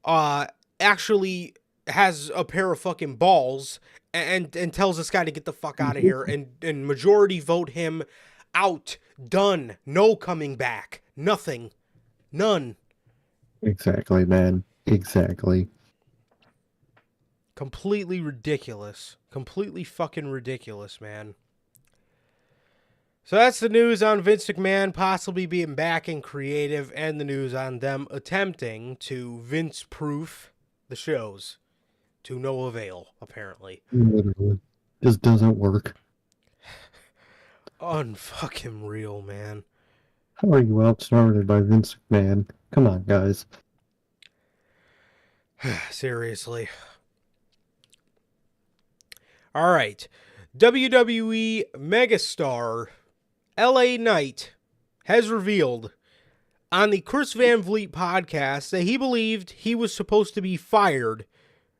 actually has a pair of fucking balls and tells this guy to get the fuck out of here and majority vote him out. Done. No coming back. Nothing. None. Exactly, man. Exactly. Completely ridiculous. Completely fucking ridiculous, man. So that's the news on Vince McMahon possibly being back in creative, and the news on them attempting to Vince-proof the shows. To no avail, apparently. Literally. This doesn't work. Unfucking real, man. How are you outsmarted by Vince McMahon? Come on, guys. Seriously. All right. WWE megastar LA Knight has revealed on the Chris Van Vliet podcast that he believed he was supposed to be fired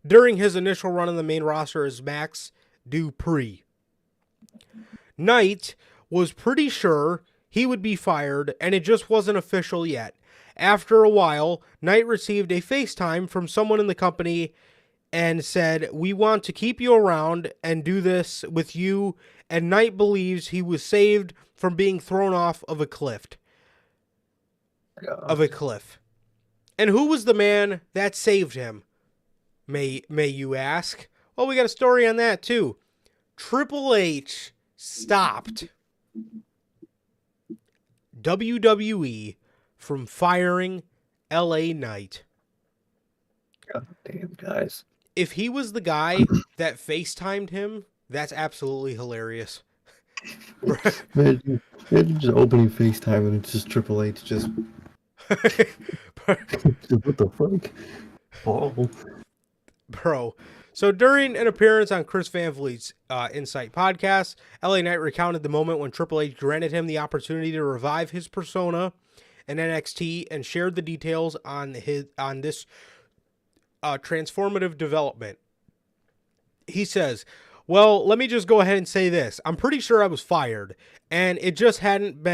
during his initial run on the main roster as Max Dupree. Knight was pretty sure he would be fired, and it just wasn't official yet. After a while, Knight received a FaceTime from someone in the company and said, "We want to keep you around and do this with you." And Knight believes he was saved from being thrown off of a cliff. God. And who was the man that saved him? May you ask? Well, we got a story on that too. Triple H stopped WWE from firing LA Knight. God damn, guys. If he was the guy that FaceTimed him, that's absolutely hilarious. Imagine just opening FaceTime and it's just Triple H just what the fuck? Paul. Bro. So during an appearance on Chris Van Vliet's Insight podcast, LA Knight recounted the moment when Triple H granted him the opportunity to revive his persona in NXT and shared the details on this transformative development. He says, "Well, let me just go ahead and say this. I'm pretty sure I was fired, and it just hadn't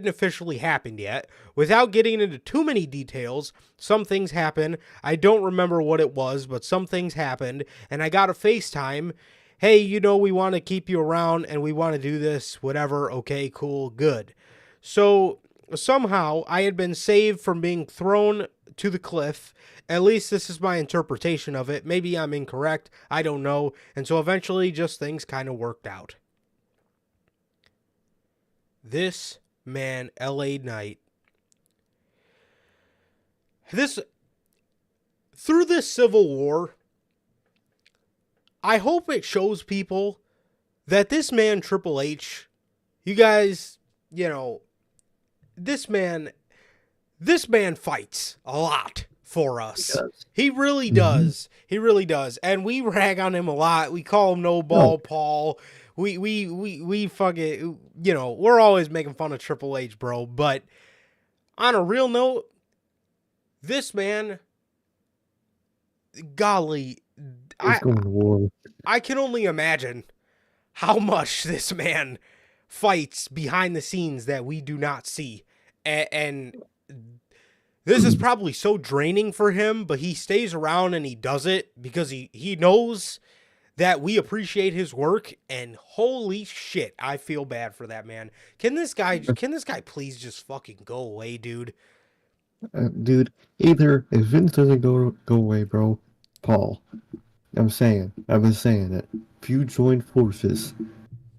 officially happened yet. Without getting into too many details, some things happened. I don't remember what it was, but some things happened, and I got a FaceTime. Hey, we want to keep you around, and we want to do this, whatever. Okay, cool, good. So somehow I had been saved from being thrown to the cliff. At least this is my interpretation of it. Maybe I'm incorrect. I don't know. And so eventually just things kind of worked out." This man, LA Knight, through this civil war, I hope it shows people that this man, Triple H, you guys, this man fights a lot for us. He really does. He really does. And we rag on him a lot. We call him No Ball Paul. We fucking, we're always making fun of Triple H, bro. But on a real note, this man, golly, He's going to war. I can only imagine how much this man fights behind the scenes that we do not see. And this is probably so draining for him, but he stays around and he does it because he knows that we appreciate his work. And holy shit, I feel bad for that man. Can this guy please just fucking go away, dude? Dude, either if Vince doesn't go away, bro, Paul, I've been saying it. If you join forces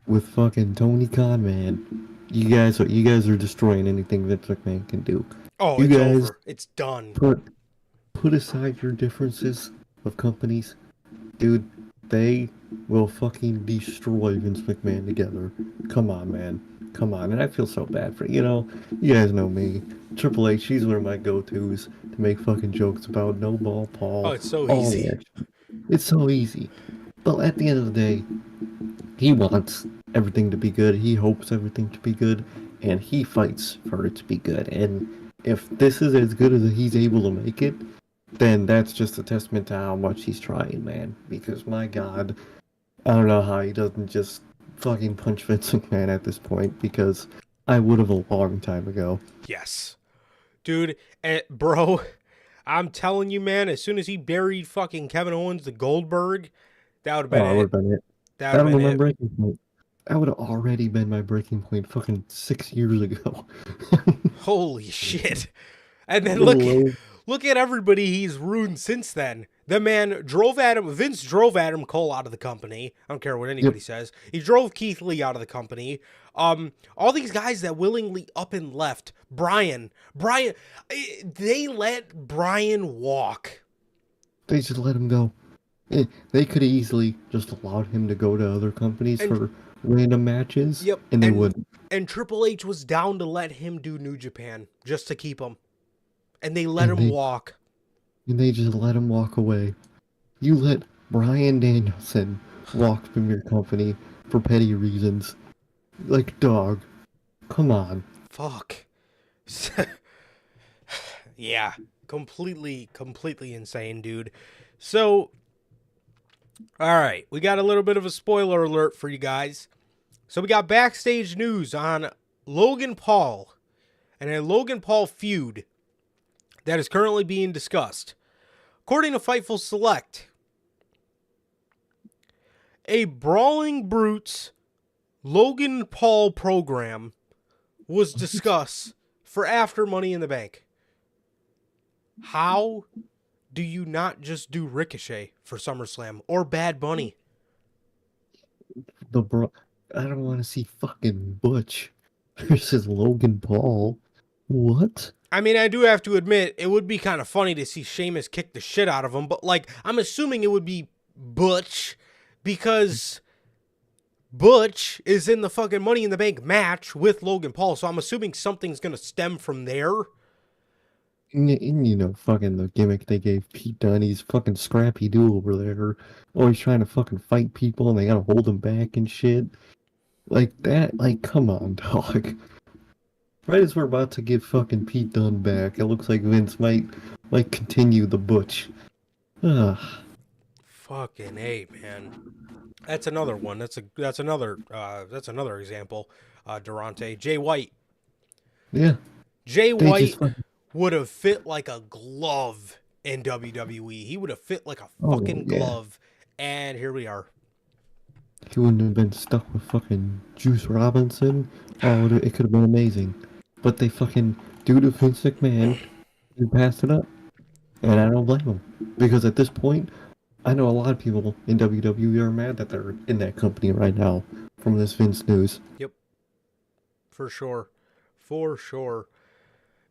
with fucking Tony Khan, man, you guys are destroying anything Vince McMahon can do. Oh, you it's guys over. It's done. Put aside your differences of companies, dude. They will fucking destroy Vince McMahon together. Come on, man. Come on. And I feel so bad for you guys know me. Triple H, he's one of my go-tos to make fucking jokes about No Ball Paul. Oh, it's so easy. It's so easy. But at the end of the day, he wants everything to be good. He hopes everything to be good. And he fights for it to be good. And if this is as good as he's able to make it, then that's just a testament to how much he's trying, man. Because, my God, I don't know how he doesn't just fucking punch Vince McMahon at this point, because I would have a long time ago. Yes. Dude, bro, I'm telling you, man, as soon as he buried fucking Kevin Owens to Goldberg, that would have been, that would have been it. That would have been my breaking point. That would have already been my breaking point fucking 6 years ago. Holy shit. And then look at everybody he's ruined since then. The man Vince drove Adam Cole out of the company. I don't care what anybody says. He drove Keith Lee out of the company. All these guys that willingly up and left. Brian, they let Brian walk. They just let him go. They could have easily just allowed him to go to other companies for random matches. Yep. And they wouldn't. And Triple H was down to let him do New Japan just to keep him. And they let him walk. And they just let him walk away. You let Bryan Danielson walk from your company for petty reasons. Like, dog. Come on. Fuck. Yeah. Completely insane, dude. So, alright. We got a little bit of a spoiler alert for you guys. So we got backstage news on Logan Paul. And a Logan Paul feud that is currently being discussed. According to Fightful Select, A Brawling Brutes Logan Paul program was discussed for after Money in the Bank. How do you not just do Ricochet for SummerSlam or Bad Bunny? I don't want to see fucking Butch versus Logan Paul. What? I mean, I do have to admit, it would be kind of funny to see Sheamus kick the shit out of him, but, like, I'm assuming it would be Butch because Butch is in the fucking Money in the Bank match with Logan Paul, so I'm assuming something's going to stem from there. And you know, fucking the gimmick they gave Pete Dunne, he's fucking Scrappy Doo over there. Always trying to fucking fight people and they gotta hold him back and shit. Like that, like, come on, dog. Right as we're about to give fucking Pete Dunne back, it looks like Vince might continue the Butch. Ugh. Fucking A, man. That's another one. That's another example. Durante. Jay White. Yeah. Jay They White just fucking, would have fit like a glove in WWE. He would have fit like a fucking yeah. glove. And here we are. He wouldn't have been stuck with fucking Juice Robinson. Oh, it could have been amazing. But they fucking, due to Vince McMahon, they passed it up. And I don't blame them. Because at this point, I know a lot of people in WWE are mad that they're in that company right now from this Vince news. Yep. For sure. For sure.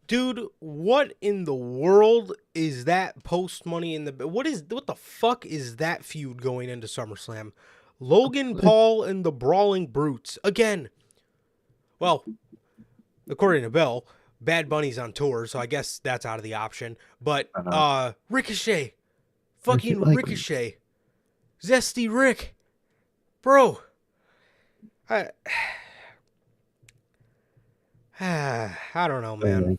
Dude, what in the world is that post Money in the... What the fuck is that feud going into SummerSlam? Logan Paul and the Brawling Brutes. Again. Well, according to Bill, Bad Bunny's on tour, so I guess that's out of the option. But, Ricochet. Fucking Ricochet. Zesty Rick. Bro. I don't know, man.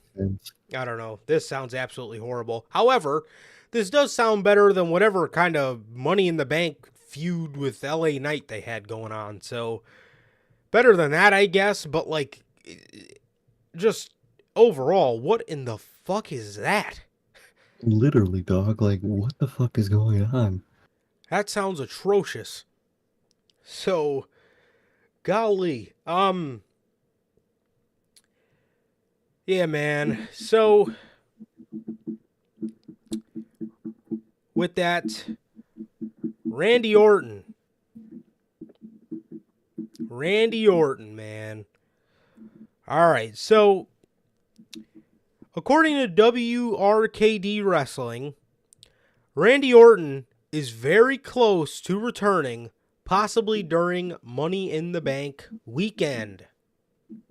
I don't know. This sounds absolutely horrible. However, this does sound better than whatever kind of Money in the Bank feud with LA Knight they had going on. So, better than that, I guess. But, like, just overall, what in the fuck is that? Literally, dog. Like, what the fuck is going on? That sounds atrocious. So, golly. Yeah, man. So, with that, Randy Orton, man. All right, so, according to WRKD Wrestling, Randy Orton is very close to returning, possibly during Money in the Bank weekend.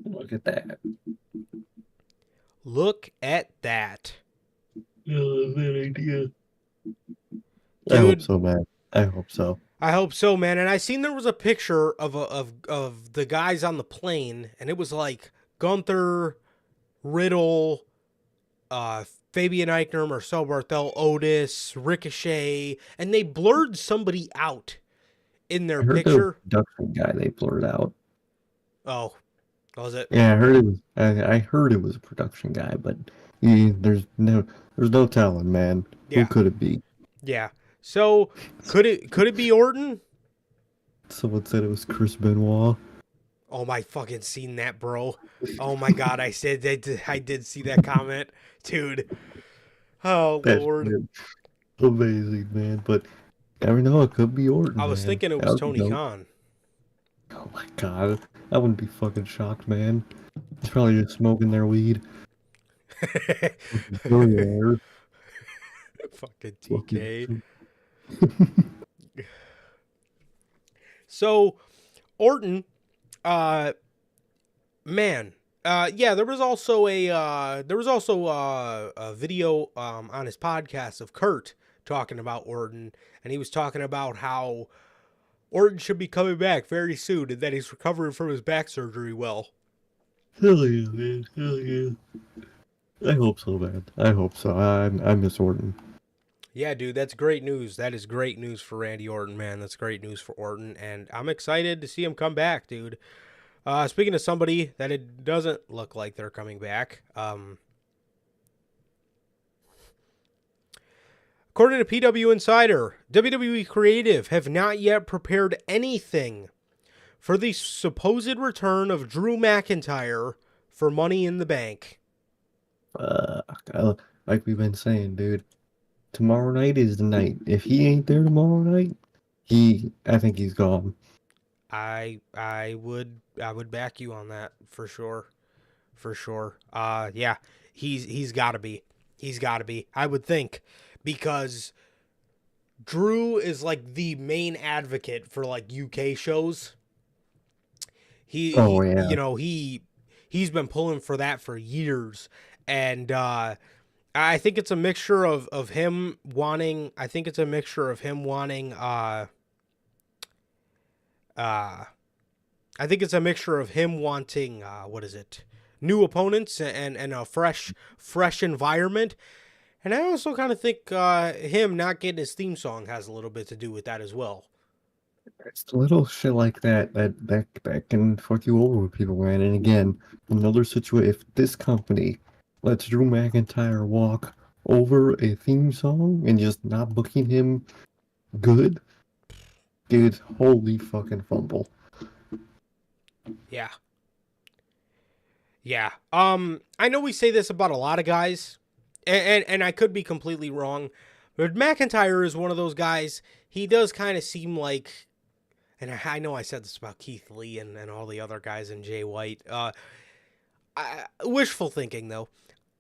Look at that. Look at that. Oh, that idea. Dude, I hope so, man. I hope so. I hope so, man. And I seen there was a picture of the guys on the plane, and it was like Gunther, Riddle, Fabian Eichner, Marcel Barthel, Otis, Ricochet, and they blurred somebody out in their picture. The production guy they blurred out. Oh, was it? Yeah, I heard it was. I heard it was a production guy, but there's no telling, man. Yeah. Who could it be? Yeah. So could it be Orton? Someone said it was Chris Benoit. Oh my fucking seen that, bro. Oh my god, I did see that comment, dude. Oh Lord. Amazing, man. But I don't know, it could be Orton. I was thinking it was Tony Khan. Oh my god. I wouldn't be fucking shocked, man. He's probably just smoking their weed. Fucking TK. So, Orton, man, yeah, there was also a video on his podcast of Kurt talking about Orton, and he was talking about how Orton should be coming back very soon, and that he's recovering from his back surgery well. Hell yeah, man. Hell yeah. I hope so, man. I hope so. I miss Orton. Yeah, dude, that's great news. That is great news for Randy Orton, man. That's great news for Orton, and I'm excited to see him come back, dude. Speaking of somebody that it doesn't look like they're coming back, According to PW Insider, WWE Creative have not yet prepared anything for the supposed return of Drew McIntyre for Money in the Bank. Like we've been saying, dude. Tomorrow night is the night. If he ain't there tomorrow night, I think he's gone. I would back you on that for sure. For sure. Yeah. He's got to be. He's got to be. I would think, because Drew is like the main advocate for like UK shows. Oh yeah. He's been pulling for that for years, and I think it's a mixture of him wanting. I think it's a mixture of him wanting. I think it's a mixture of him wanting. What is it? New opponents and a fresh environment. And I also kind of think him not getting his theme song has a little bit to do with that as well. It's little shit like that can fuck you over with people, man. And again, another situation. If this company lets Drew McIntyre walk over a theme song and just not booking him good, dude, holy fucking fumble. Yeah. Yeah. I know we say this about a lot of guys, and I could be completely wrong, but McIntyre is one of those guys. He does kind of seem like, and I know I said this about Keith Lee and all the other guys and Jay White. Wishful thinking, though.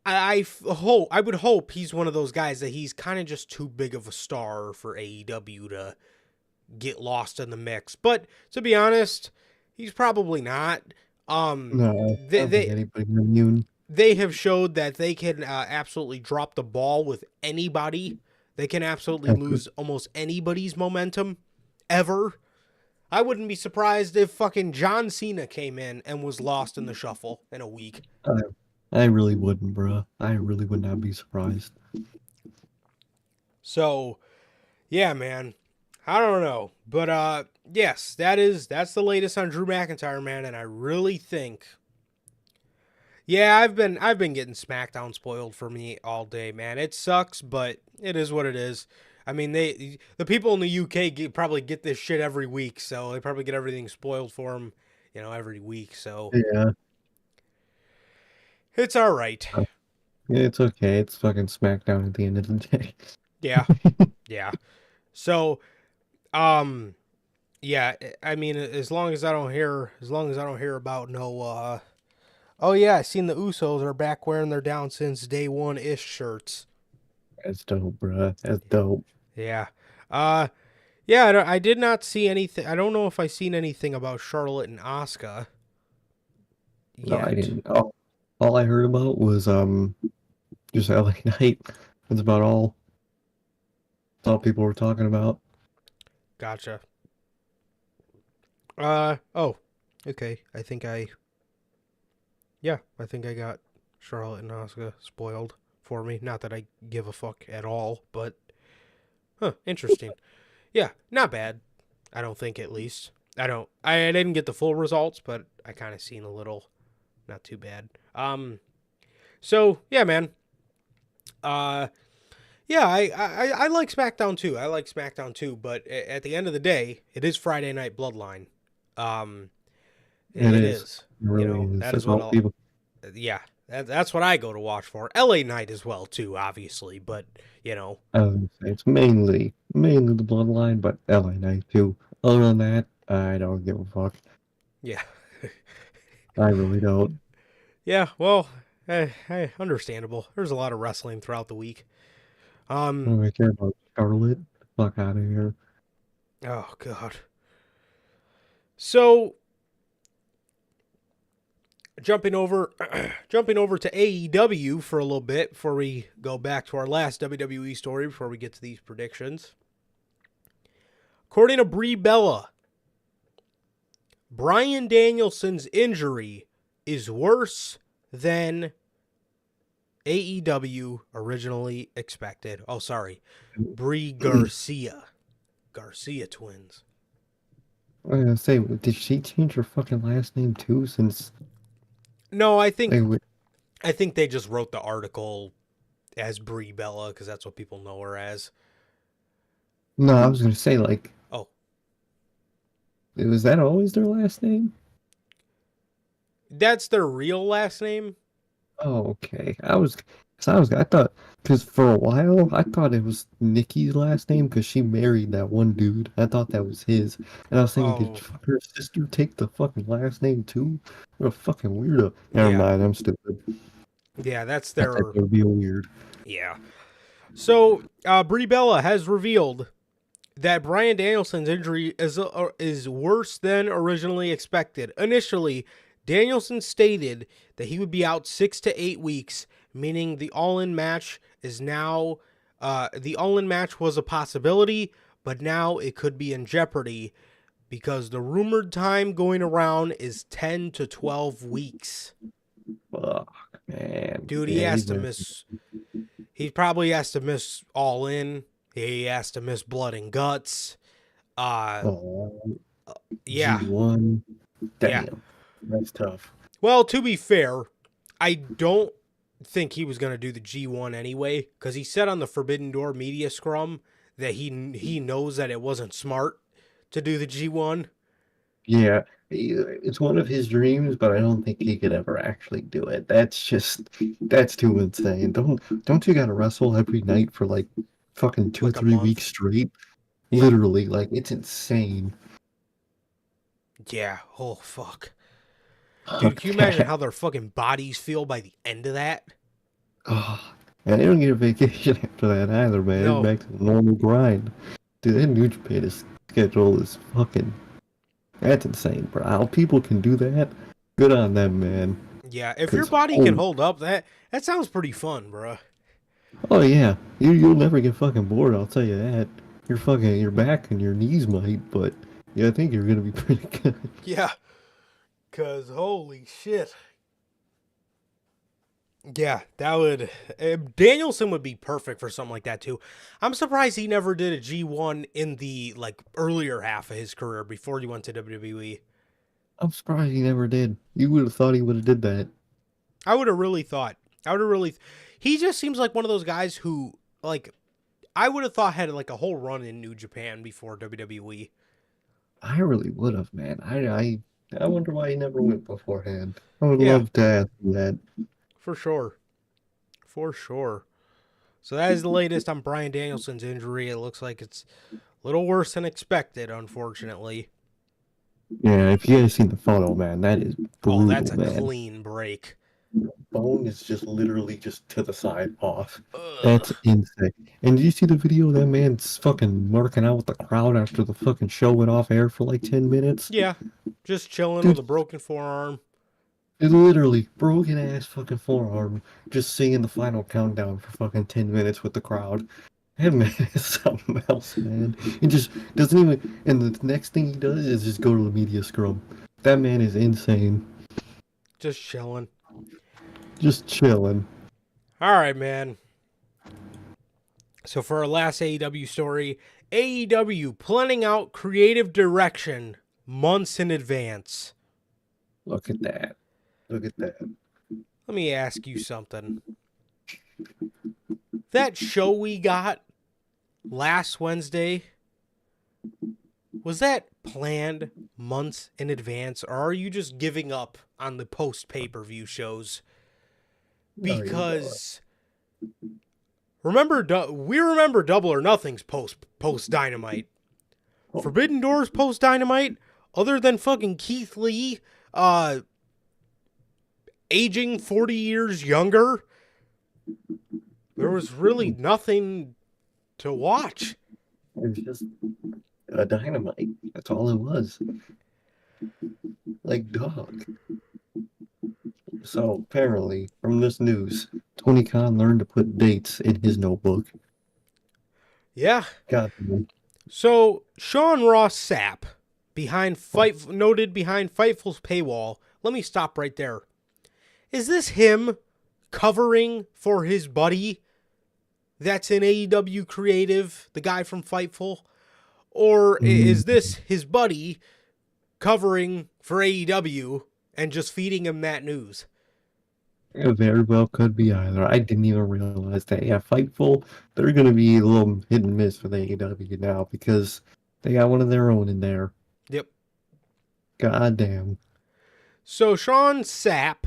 I would hope he's one of those guys that he's kind of just too big of a star for AEW to get lost in the mix. But to be honest, he's probably not. No, I don't think anybody immune. They have showed that they can absolutely drop the ball with anybody. They can absolutely lose almost anybody's momentum ever. I wouldn't be surprised if fucking John Cena came in and was lost in the shuffle in a week. I really wouldn't, bruh. I really would not be surprised. So, yeah, man. I don't know. But yes, that's the latest on Drew McIntyre, man, and I really think, yeah, I've been getting SmackDown spoiled for me all day, man. It sucks, but it is what it is. I mean, the people in the UK probably get this shit every week, so they probably get everything spoiled for them, every week. So Yeah. It's all right. Yeah, it's okay. It's fucking SmackDown at the end of the day. Yeah. Yeah. So, yeah, I mean, as long as I don't hear about no, oh yeah, I seen the Usos are back wearing their Down Since Day One-ish shirts. That's dope, bruh. That's dope. Yeah. Yeah, I did not see anything. I don't know if I seen anything about Charlotte and Asuka No, yet. I didn't. All I heard about was just LA Knight. That's about all. That's all people were talking about. Gotcha. Oh, okay. I think I got Charlotte and Asuka spoiled for me. Not that I give a fuck at all, but interesting. Yeah, not bad. I don't think, at least. I didn't get the full results, but I kind of seen a little. Not too bad. So yeah, man. Yeah, I like SmackDown too. I like SmackDown too, but at the end of the day, it is Friday Night Bloodline. It is. It really is. That is That's all what people. yeah, that's what I go to watch for. LA Night as well too, obviously, but I was gonna say it's mainly the Bloodline, but LA Knight too. Other than that, I don't give a fuck. yeah. I really don't. Yeah, well, hey, understandable. There's a lot of wrestling throughout the week. I don't care about Charlotte. Fuck out of here. Oh god. So jumping over to AEW for a little bit before we go back to our last WWE story before we get to these predictions. According to Brie Bella, Bryan Danielson's injury is worse than AEW originally expected. Oh, sorry. Brie Garcia. Garcia twins. I was gonna say, did she change her fucking last name too? Since No, I think they just wrote the article as Brie Bella, because that's what people know her as. No, I was gonna say like, Oh, was that always their last name? that's their real last name? Oh, okay. I thought, because for a while I thought it was Nikki's last name because she married that one dude. I thought that was his, and I was thinking, did Oh, her sister take the fucking last name too? What a fucking weirdo. Never yeah. mind, I'm stupid. Yeah, that's I thought their... that would be a weird. Yeah. So, Brie Bella has revealed that Bryan Danielson's injury is worse than originally expected. Initially, Danielson stated that he would be out 6 to 8 weeks, meaning the All-In match is now the All-In match was a possibility, but now it could be in jeopardy because the rumored time going around is 10 to 12 weeks. Fuck, man. Dude, he Yeah, has he's to been. miss. He probably has to miss All In. He has to miss Blood and Guts. Uh, Oh, yeah, G1. yeah. Damn, that's tough. Well, to be fair, I don't think he was going to do the G1 anyway, because he said on the Forbidden Door media scrum that he knows that it wasn't smart to do the G1. Yeah, it's one of his dreams, but I don't think he could ever actually do it. That's too insane. Don't you gotta wrestle every night for like fucking two, Like a 3 weeks month. straight? Yeah. Literally, like it's insane. Yeah. Oh, fuck. Dude, Fuck can you imagine that. how their fucking bodies feel by the end of that? Oh, and they don't get a vacation after that either, man. It's No. back to the normal grind. Dude, that New Japan schedule is fucking. That's insane, bro. How people can do that? Good on them, man. Yeah, if your Cause body can holy hold up, that sounds pretty fun, bro. Oh yeah, you'll never get fucking bored. I'll tell you that. Your back and your knees might, but yeah, I think you're gonna be pretty good. Yeah, cause holy shit. Yeah, that would Danielson would be perfect for something like that too. I'm surprised he never did a G1 in the like earlier half of his career before he went to WWE. I'm surprised he never did. You would have thought he would have did that. I would have really thought. I would have really. He just seems like one of those guys who like I would have thought had like a whole run in New Japan before WWE. I really would have, man. I wonder why he never went beforehand. I would Yeah, love to ask him that. for sure. For sure. So that is the latest on Bryan Danielson's injury. It looks like it's a little worse than expected, unfortunately. Yeah, if you guys seen the photo, man, that is Oh, that's brutal, a man. clean break. Bone is just literally just to the side off. Ugh. That's insane. And did you see the video of that man's fucking marking out with the crowd after the fucking show went off air for like 10 minutes? Yeah, just chilling with Dude, a broken forearm. it's literally broken ass fucking forearm, just singing the final countdown for fucking 10 minutes with the crowd. That man is something else, man. He just doesn't even. And the next thing he does is just go to the media scrum. That man is insane. Just chilling. Just chilling. All right, man. So for our last AEW story, AEW planning out creative direction months in advance. Look at that. Look at that. Let me ask you something. That show we got last Wednesday, was that planned months in advance, or are you just giving up on the post pay-per-view shows? Because we remember Double or Nothing's post Dynamite. Forbidden Doors post Dynamite, other than fucking Keith Lee, aging 40 years younger, there was really nothing to watch. It was just a dynamite. That's all it was. Like, dog. So, apparently, from this news, Tony Khan learned to put dates in his notebook. Yeah. God damn. So, Sean Ross Sapp, noted behind Fightful's paywall. Let me stop right there. Is this him covering for his buddy that's in AEW Creative, the guy from Fightful? Or is this his buddy covering for AEW and just feeding him that news? It very well could be either. I didn't even realize that. Yeah, Fightful, they're going to be a little hit and miss with AEW now because they got one of their own in there. Yep. God damn. So Sean Sapp,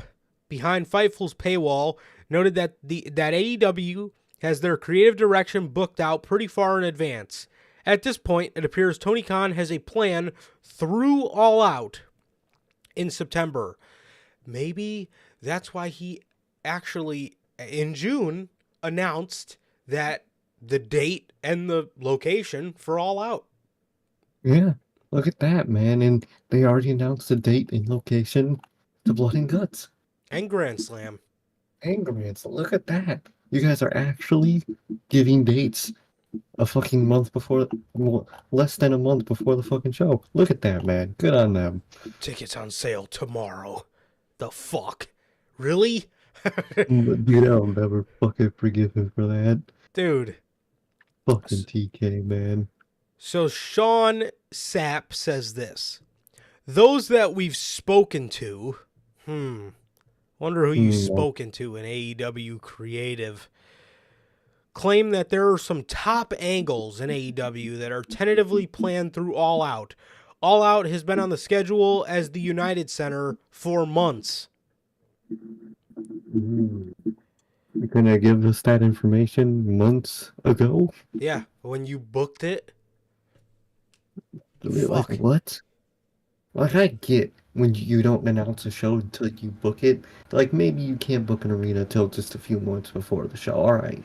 behind Fightful's paywall, noted that that AEW has their creative direction booked out pretty far in advance. At this point, it appears Tony Khan has a plan through All Out in September. Maybe that's why he actually, in June, announced that the date and the location for All Out. Yeah, look at that, man. And they already announced the date and location to Blood and Guts. And Grand Slam. And Grants, look at that. You guys are actually giving dates a fucking month before, well, less than a month before the fucking show. Look at that, man. Good on them. Tickets on sale tomorrow. The fuck? Really? Dude, I'll never fucking forgive him for that. Dude. Fucking TK, man. So Sean Sapp says this. Those that we've spoken to, wonder who you've spoken to in AEW Creative, claim that there are some top angles in AEW that are tentatively planned through All Out. All Out has been on the schedule as the United Center for months. You're gonna give us that information months ago? Yeah, when you booked it. Like, Fuck. what? Like, I get when you don't announce a show until you book it. Like, maybe you can't book an arena until just a few months before the show, alright.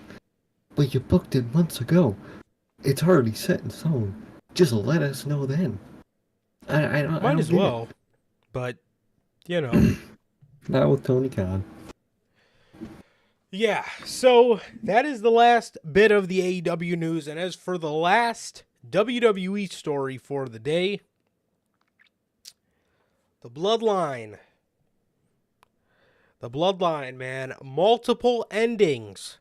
But you booked it months ago. It's already set in stone. Just let us know then. I don't Might as well. But, you know. Not with Tony Khan. Yeah, so that is the last bit of the AEW news. And as for the last WWE story for the day, the Bloodline. The Bloodline, man. Multiple endings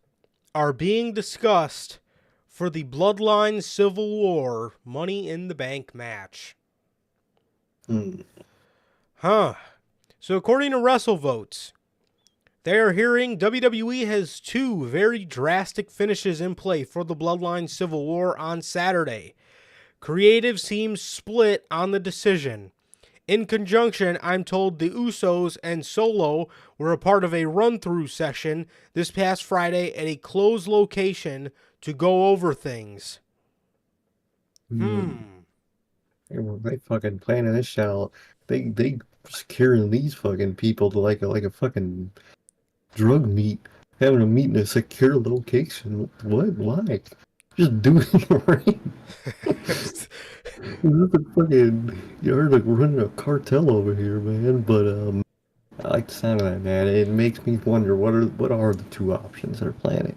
are being discussed for the Bloodline Civil War Money in the Bank match. So according to WrestleVotes, they are hearing WWE has two very drastic finishes in play for the Bloodline Civil War on Saturday. Creative seems split on the decision. In conjunction, I'm told the Usos and Solo were a part of a run-through session this past Friday at a closed location to go over things. They fucking planning this shit. They securing these fucking people to like a fucking drug meet, having a meet in a secure location. What? Why? Just do it in the rain. This is a fucking, you're like running a cartel over here, man. But I like the sound of that, man. It makes me wonder what are the two options they're planning.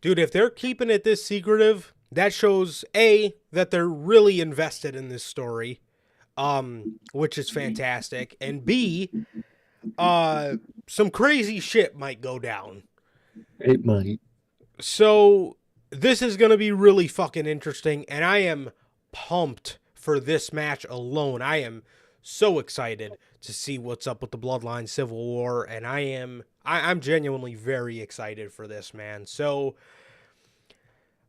Dude, if they're keeping it this secretive, that shows A, that they're really invested in this story, which is fantastic, and B, some crazy shit might go down. It might. So this is going to be really fucking interesting, and I am pumped for this match alone. I am so excited to see what's up with the Bloodline Civil War, and I'm genuinely very excited for this, man. So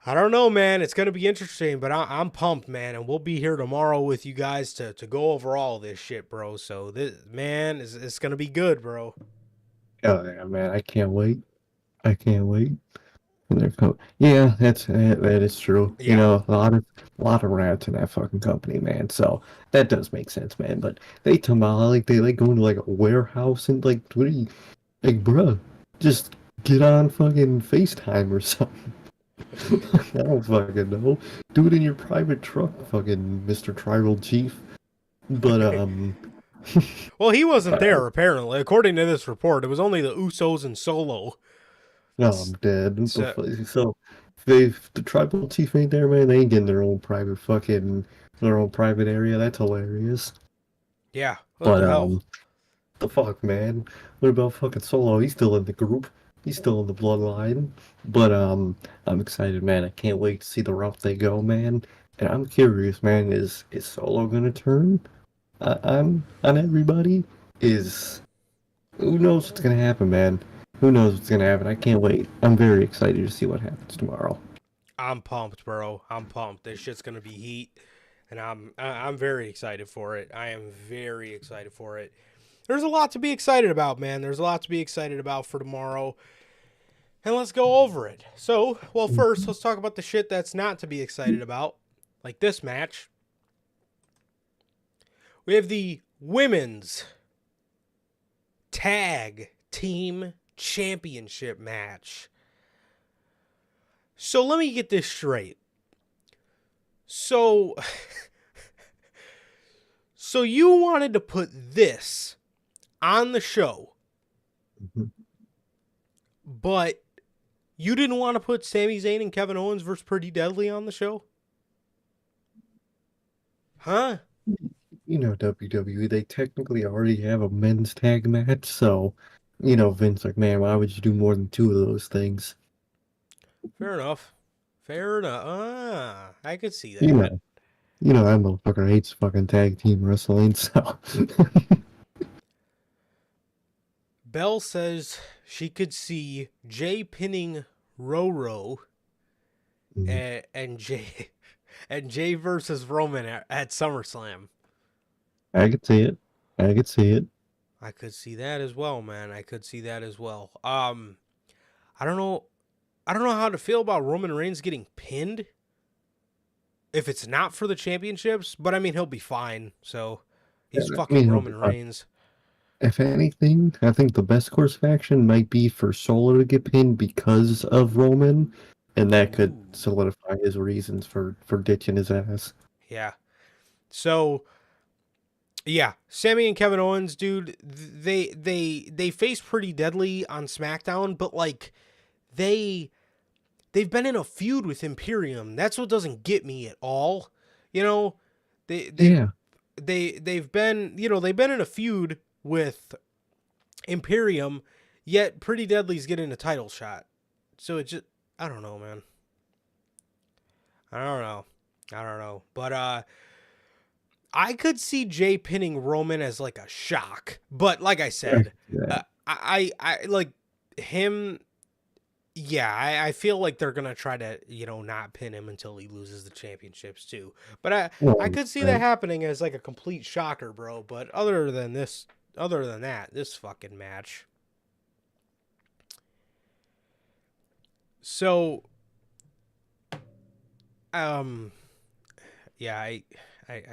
I don't know, man. It's going to be interesting, but I'm pumped, man, and we'll be here tomorrow with you guys to go over all this shit, bro. So this, man, it's going to be good, bro. Oh yeah, man. I can't wait. I can't wait. And they're yeah, that is true. Yeah. You know, a lot of rats in that fucking company, man. So that does make sense, man. But they like they like go into like a warehouse and like what are you like, bruh? Just get on fucking FaceTime or something. I don't fucking know. Do it in your private truck, fucking Mr. Tribal Chief. But well, he wasn't there apparently. According to this report, it was only the Usos and Solo. No, I'm dead. So if the tribal chief ain't there, man, they ain't getting their own private area. That's hilarious. Yeah. But the fuck, man. What about fucking Solo? He's still in the group. He's still in the bloodline. But I'm excited, man. I can't wait to see the route they go, man. And I'm curious, man. Is Solo gonna turn? I'm on everybody. Who knows what's gonna happen, man? Who knows what's gonna happen? I can't wait. I'm very excited to see what happens tomorrow. I'm pumped, bro. I'm pumped. This shit's gonna be heat, and I'm very excited for it. I am very excited for it. There's a lot to be excited about, man. There's a lot to be excited about for tomorrow. And let's go over it. So, well, first, let's talk about the shit that's not to be excited about. Like this match. We have the women's tag team championship match. So let me get this straight. So you wanted to put this on the show, Mhm. but you didn't want to put Sami Zayn and Kevin Owens versus Pretty Deadly on the show? Huh? You know, WWE, they technically already have a men's tag match, so, Vince, like, man, why would you do more than two of those things? Fair enough. Fair enough. I could see You that. know, that motherfucker hates fucking tag team wrestling, so. Belle says she could see Jay pinning Roro and Jay and Jay versus Roman at SummerSlam. I could see it. I could see it. I could see that as well, man. I could see that as well. I don't know. I don't know how to feel about Roman Reigns getting pinned if it's not for the championships, but I mean he'll be fine. So he's I fucking mean, Roman Reigns. if anything, I think the best course of action might be for Solo to get pinned because of Roman, and that could Ooh. solidify his reasons for ditching his ass. Yeah. So yeah, Sammy and Kevin Owens, dude, they face Pretty Deadly on SmackDown, but like they've been in a feud with Imperium. That's what doesn't get me at all. You know, they they Yeah, they've been, they've been in a feud with Imperium, yet Pretty Deadly's getting a title shot. So it just, I don't know, man. I don't know. But I could see Jay pinning Roman as like a shock. But like I said, yeah. I like him. Yeah, I feel like they're gonna try to, not pin him until he loses the championships too. But I Well, could see that happening as like a complete shocker, bro. But other than that, this fucking match. So, um, yeah, I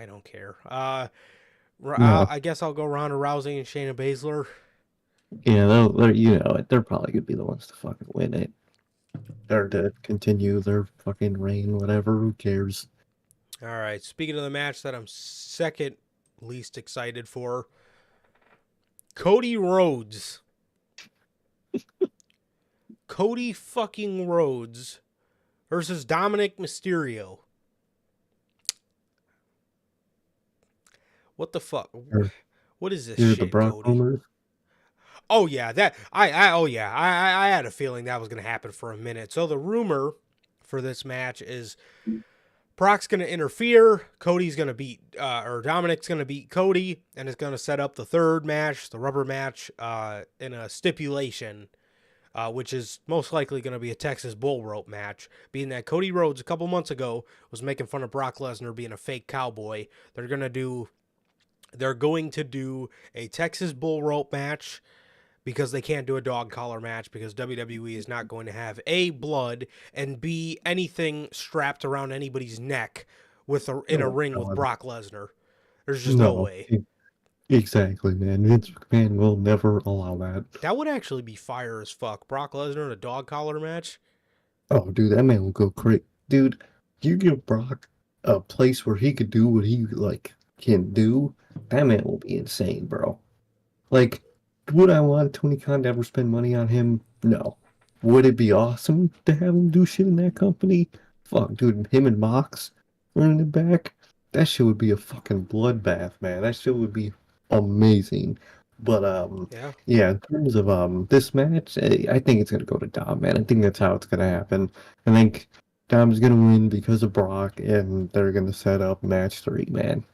don't care. no, I guess I'll go Ronda Rousey and Shayna Baszler. yeah, they're probably gonna be the ones to fucking win it, or to continue their fucking reign, whatever. Who cares? All right. Speaking of the match that I'm second least excited for, Cody Rhodes. Cody fucking Rhodes versus Dominic Mysterio. What the fuck? Or What is this either the shit, Brock Cody? rumors. Oh yeah, that I had a feeling that was gonna happen for a minute. So the rumor for this match is Brock's gonna interfere. Cody's gonna beat, or Dominic's gonna beat Cody, and it's gonna set up the third match, the rubber match, in a stipulation, which is most likely gonna be a Texas bull rope match. Being that Cody Rhodes a couple months ago was making fun of Brock Lesnar being a fake cowboy, they're going to do a Texas bull rope match because they can't do a dog collar match because WWE is not going to have A, blood, and B, anything strapped around anybody's neck in a Oh, ring with God. Brock Lesnar. There's just no No, way. exactly, man. Vince McMahon will never allow that. That would actually be fire as fuck. Brock Lesnar in a dog collar match. Oh, dude, that man will go crazy. Dude, you give Brock a place where he could do what he can do, that man will be insane, bro. Like, would I want Tony Khan to ever spend money on him? No. Would it be awesome to have him do shit in that company? Fuck, dude, him and Mox running it back? That shit would be a fucking bloodbath, man. That shit would be amazing. But Yeah. yeah, in terms of this match, I think it's gonna go to Dom, man. I think that's how it's gonna happen. I think Dom's gonna win because of Brock, and they're gonna set up match 3, man.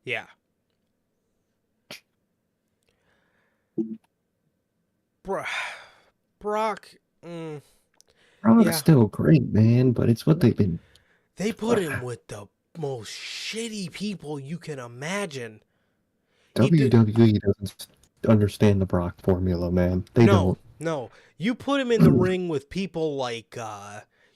Yeah. Bro, Brock. Brock's Yeah, still great, man, but it's what they've been. they put him with the most shitty people you can imagine. He did. WWE doesn't understand the Brock formula, man. They No, don't. no. You put him in the ring with people like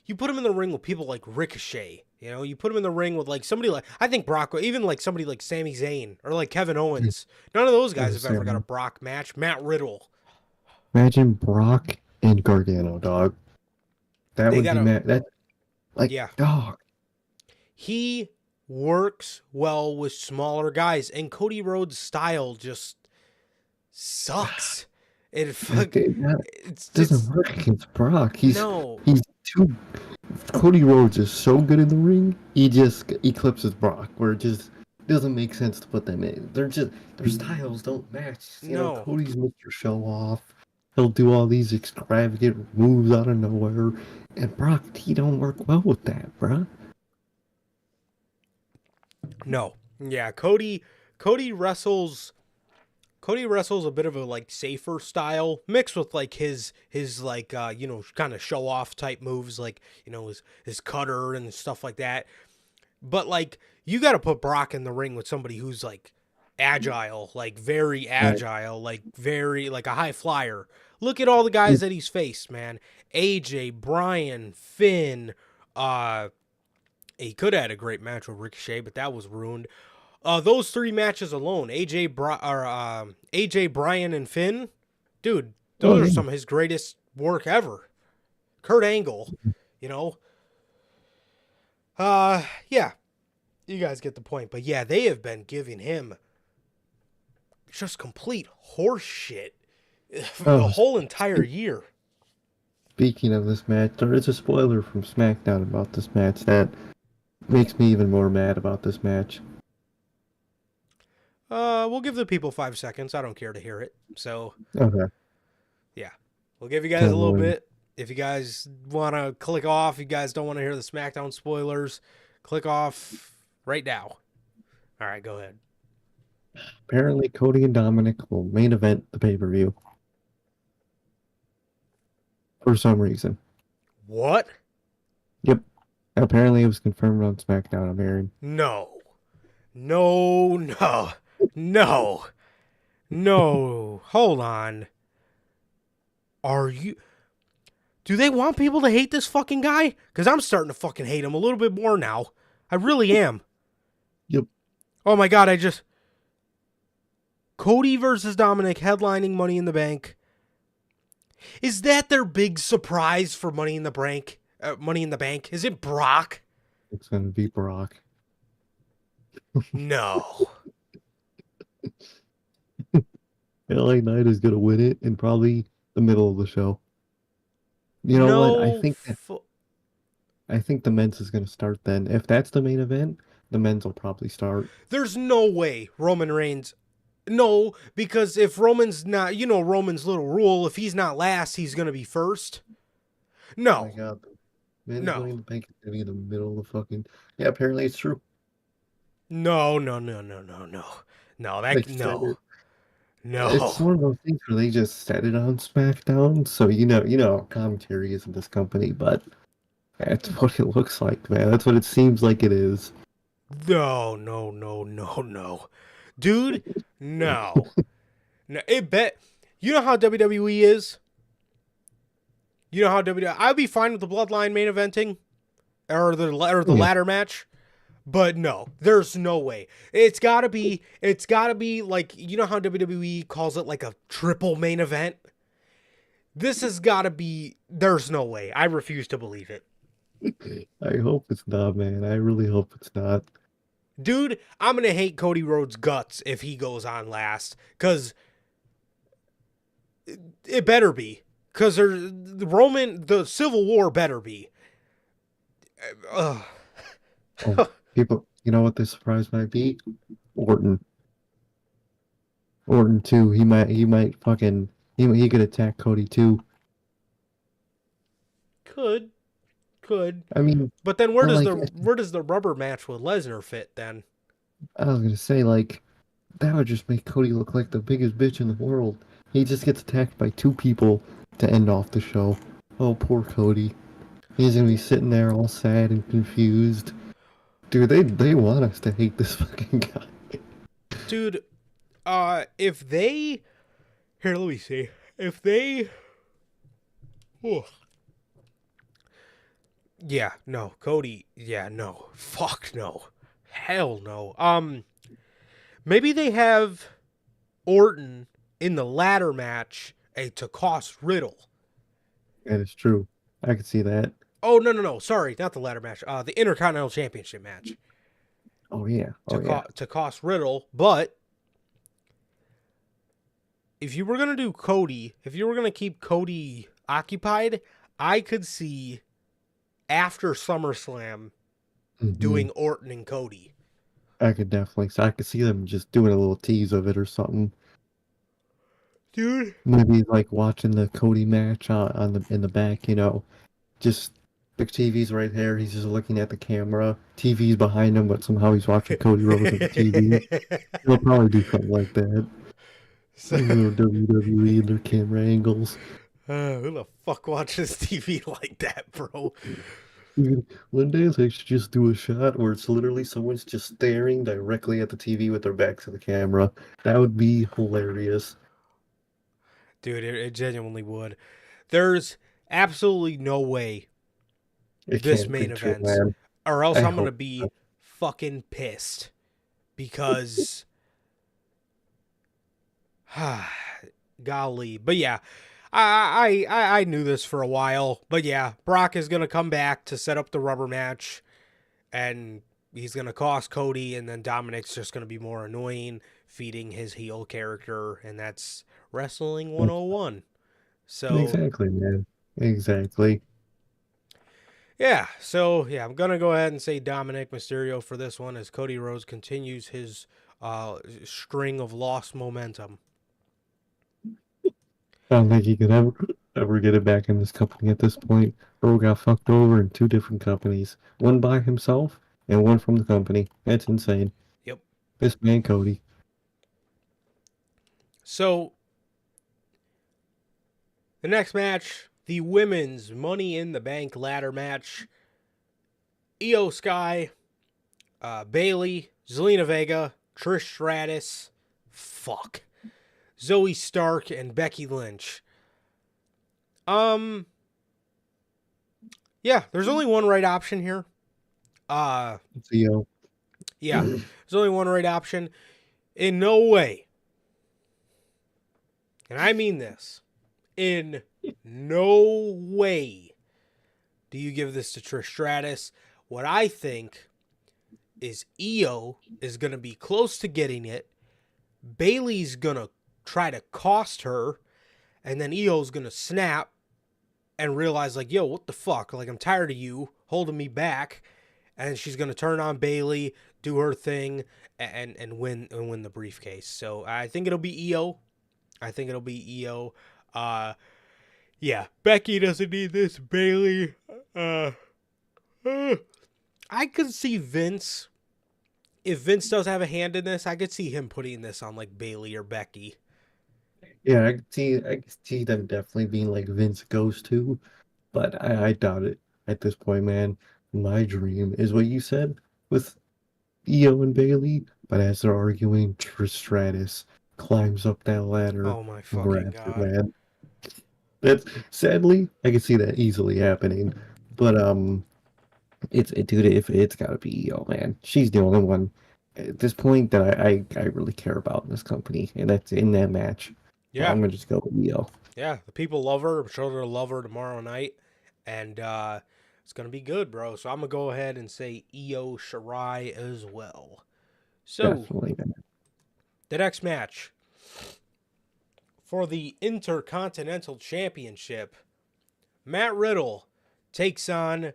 you put him in the ring with people like Ricochet. You know, you put him in the ring with like somebody like I think Brock, even like somebody like Sami Zayn or like Kevin Owens. None of those guys have ever got a Brock match. Matt Riddle. Imagine Brock and Gargano, dog. That They would got be a mad. That like yeah. dog. He works well with smaller guys, and Cody Rhodes' style just sucks. It fuck. That It's doesn't work against Brock. no. He's too. Cody Rhodes is so good in the ring. He just eclipses Brock, where it just doesn't make sense to put them in. Their styles don't match. You know, No. Cody's Mr. Show Off. He'll do all these extravagant moves out of nowhere, and Brock, he don't work well with that, bruh. No. Yeah, Cody wrestles a bit of a like safer style mixed with like his like kind of show off type moves like, his cutter and stuff like that. But like you got to put Brock in the ring with somebody who's like agile, like very agile, like very like a high flyer. Look at all the guys that he's faced, man. AJ, Bryan, Finn, he could have had a great match with Ricochet, but that was ruined. Those three matches alone, AJ, Bryan, and Finn, dude, those are some of his greatest work ever. Kurt Angle, you know. Yeah, you guys get the point. But yeah, they have been giving him just complete horse shit the whole entire year. Speaking of this match, there is a spoiler from SmackDown about this match that makes me even more mad about this match. We'll give the people 5 seconds. I don't care to hear it. So, Okay. yeah. We'll give you guys a little bit. If you guys want to click off, you guys don't want to hear the SmackDown spoilers, click off right now. All right, go ahead. Apparently, Cody and Dominic will main event the pay-per-view. For some reason. What? Yep. Apparently, it was confirmed on SmackDown. I'm hearing. No. Hold on. Do they want people to hate this fucking guy? Because I'm starting to fucking hate him a little bit more now. I really am. Yep. Oh my God, Cody versus Dominic headlining Money in the Bank. Is that their big surprise for Money in the Bank? Money in the Bank? Is it Brock? It's going to be Brock. No. LA Knight is going to win it in probably the middle of the show. You know what? I think the men's is going to start then. If that's the main event, the men's will probably start. There's no way Roman Reigns. No, because if Roman's not, Roman's little rule, if he's not last, he's going to be first. No. Oh my God. Men's Money in the Bank is going to be in the middle of the fucking... Yeah, apparently it's true. No. No. It's one of those things where they just said it on SmackDown, so you know, commentary isn't this company, but that's what it looks like, man. That's what it seems like it is. No. Dude, no. No, you know how WWE is? I'd be fine with the Bloodline main eventing or the ladder match. But no, there's no way. It's gotta be like, you know how WWE calls it like a triple main event? This has gotta be, there's no way. I refuse to believe it. I hope it's not, man. I really hope it's not. Dude, I'm gonna hate Cody Rhodes' guts if he goes on last, because it better be. Because the Civil War better be. People, you know what the surprise might be? Orton too. He could attack Cody too. Could. I mean, but then where does the rubber match with Lesnar fit then? I was gonna say, like, that would just make Cody look like the biggest bitch in the world. He just gets attacked by 2 people to end off the show. Oh, poor Cody. He's gonna be sitting there all sad and confused. Dude, they want us to hate this fucking guy. Dude, if they... Here, let me see. If they... Oh. Yeah, no. Cody, yeah, no. Fuck no. Hell no. Maybe they have Orton in the ladder match to cost Riddle. That is true. I can see that. Oh, no. Sorry, not the ladder match. The Intercontinental Championship match Oh yeah. Oh yeah. to cost Riddle. But if you were going to do Cody, if you were going to keep Cody occupied, I could see after SummerSlam doing Orton and Cody. I could definitely. I could see them just doing a little tease of it or something. Dude. Maybe like watching the Cody match on the in the back. Just the TV's right there. He's just looking at the camera. TV's behind him, but somehow he's watching Cody Rhodes on the TV. He'll probably do something like that. So, Little WWE and their camera angles. who the fuck watches TV like that, bro? One day they should just do a shot where it's literally someone's just staring directly at the TV with their back to the camera. That would be hilarious. Dude, it genuinely would. There's absolutely no way this main event, or else I'm going to be fucking pissed. Because, golly. But yeah, I knew this for a while. But yeah, Brock is going to come back to set up the rubber match. And he's going to cost Cody. And then Dominic's just going to be more annoying, feeding his heel character. And that's Wrestling 101. So exactly, man. Exactly. Yeah, so yeah, I'm gonna go ahead and say Dominic Mysterio for this one as Cody Rhodes continues his string of lost momentum. I don't think he could ever get it back in this company at this point. Bro got fucked over in 2 different companies. One by himself and one from the company. That's insane. Yep. This man, Cody. So the next match, the women's Money in the Bank ladder match. Io Sky, Bailey, Zelina Vega, Trish Stratus, Zoe Stark, and Becky Lynch. Yeah, there's only one right option here. It's Io. Yeah, there's only one right option. In no way, and I mean this, in no way do you give this to Trish Stratus. What I think is Io is going to be close to getting it. Bailey's going to try to cost her. And then Io's going to snap and realize, like, yo, what the fuck? Like, I'm tired of you holding me back. And she's going to turn on Bailey, do her thing, and win the briefcase. So I think it'll be Io. Yeah, Becky doesn't need this. Bailey. I could see Vince. If Vince does have a hand in this, I could see him putting this on like Bailey or Becky. Yeah, I could see them definitely being like Vince goes to, but I doubt it at this point, man. My dream is what you said with Io and Bailey, but as they're arguing, Trish Stratus climbs up that ladder. Oh my fucking god! Man. That's sadly, I can see that easily happening, but dude, if it's gotta be Io, man. She's the only one at this point that I really care about in this company, and that's in that match. Yeah, I'm gonna just go with Io. Yeah, the people love her. I'm sure they'll love her tomorrow night, and it's gonna be good, bro. So I'm gonna go ahead and say Io Shirai as well. So Definitely. the next match for the Intercontinental Championship, Matt Riddle takes on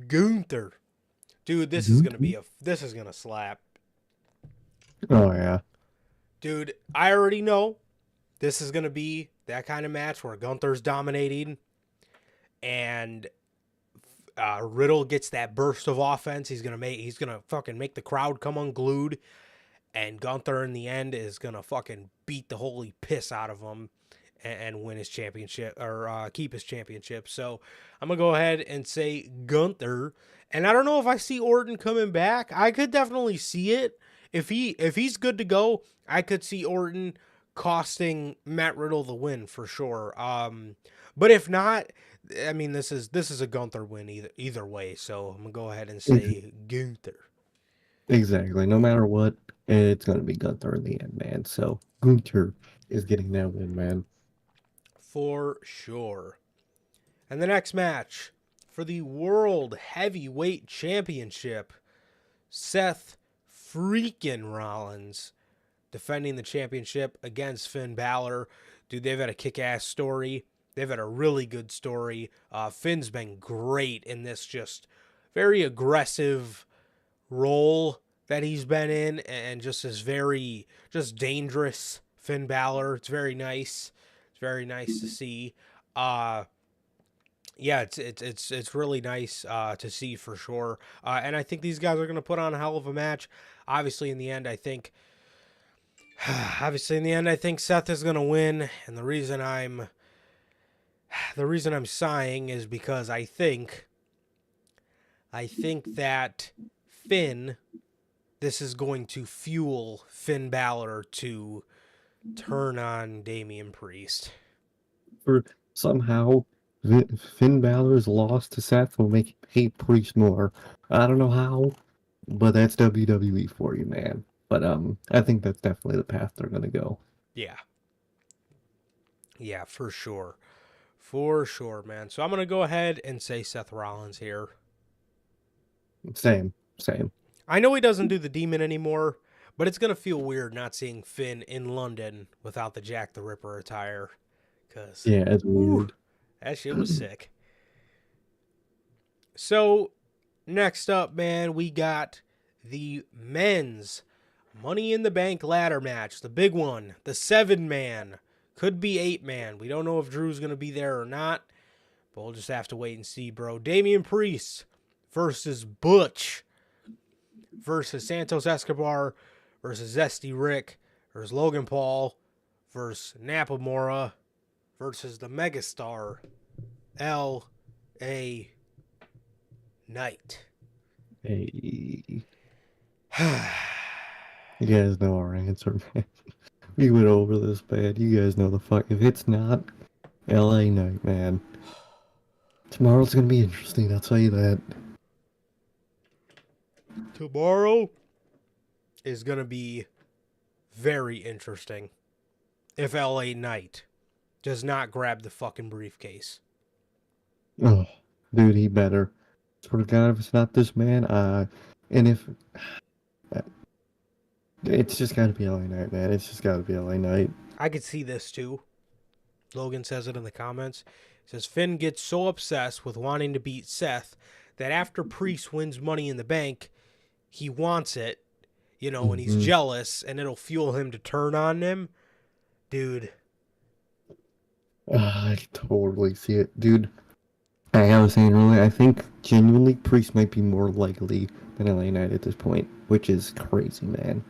Gunther. Dude, this is gonna slap. Oh yeah. Dude, I already know this is gonna be that kind of match where Gunther's dominating and Riddle gets that burst of offense. He's gonna fucking make the crowd come unglued, And Gunther in the end is going to fucking beat the holy piss out of him and win his championship or keep his championship. So I'm going to go ahead and say Gunther. And I don't know if I see Orton coming back. I could definitely see it. If he's good to go, I could see Orton costing Matt Riddle the win for sure. But if not, I mean this is a Gunther win either way. So I'm gonna go ahead and say Gunther. Exactly. No matter what, it's going to be Gunther in the end, man. So Gunther is getting that win, man. For sure. And the next match for the World Heavyweight Championship, Seth freaking Rollins defending the championship against Finn Balor. Dude, they've had a kick-ass story. They've had a really good story. Finn's been great in this just very aggressive role that he's been in, and just this very just dangerous Finn Balor. It's very nice. It's very nice to see. Yeah, it's really nice to see for sure. And I think these guys are going to put on a hell of a match. Obviously, in the end, I think Seth is going to win, and the reason I'm sighing is because I think that this is going to fuel Finn Balor to turn on Damian Priest. For somehow Finn Balor's loss to Seth will make him hate Priest more. I don't know how, but that's WWE for you, man. But I think that's definitely the path they're gonna go. Yeah. Yeah, for sure. For sure, man. So I'm gonna go ahead and say Seth Rollins here. Same. I know he doesn't do the Demon anymore, but it's gonna feel weird not seeing Finn in London without the Jack the Ripper attire. Cause Yeah, it's weird. that shit was sick. So next up, man, we got the men's Money in the Bank ladder match, the big one, the 7-man, could be 8-man. We don't know if Drew's gonna be there or not, but we'll just have to wait and see, bro. Damian Priest versus Butch versus Santos Escobar versus Zesty Rick versus Logan Paul versus Nakamura versus the megastar L.A. Knight. Hey. You guys know our answer, man. We went over this bad. You guys know the fuck. If it's not LA Knight, man, tomorrow's gonna be interesting. I'll tell you that. Tomorrow is going to be very interesting if LA Knight does not grab the fucking briefcase. Oh, dude, he better. Swear to God, if it's not this man, and if it's just gotta be LA Knight, man. It's just gotta be LA Knight. I could see this too. Logan says it in the comments. He says Finn gets so obsessed with wanting to beat Seth that after Priest wins Money in the Bank, he wants it, and he's jealous, and it'll fuel him to turn on him. Dude. I totally see it. Dude, I was saying earlier, I think genuinely Priest might be more likely than LA Knight at this point, which is crazy, man.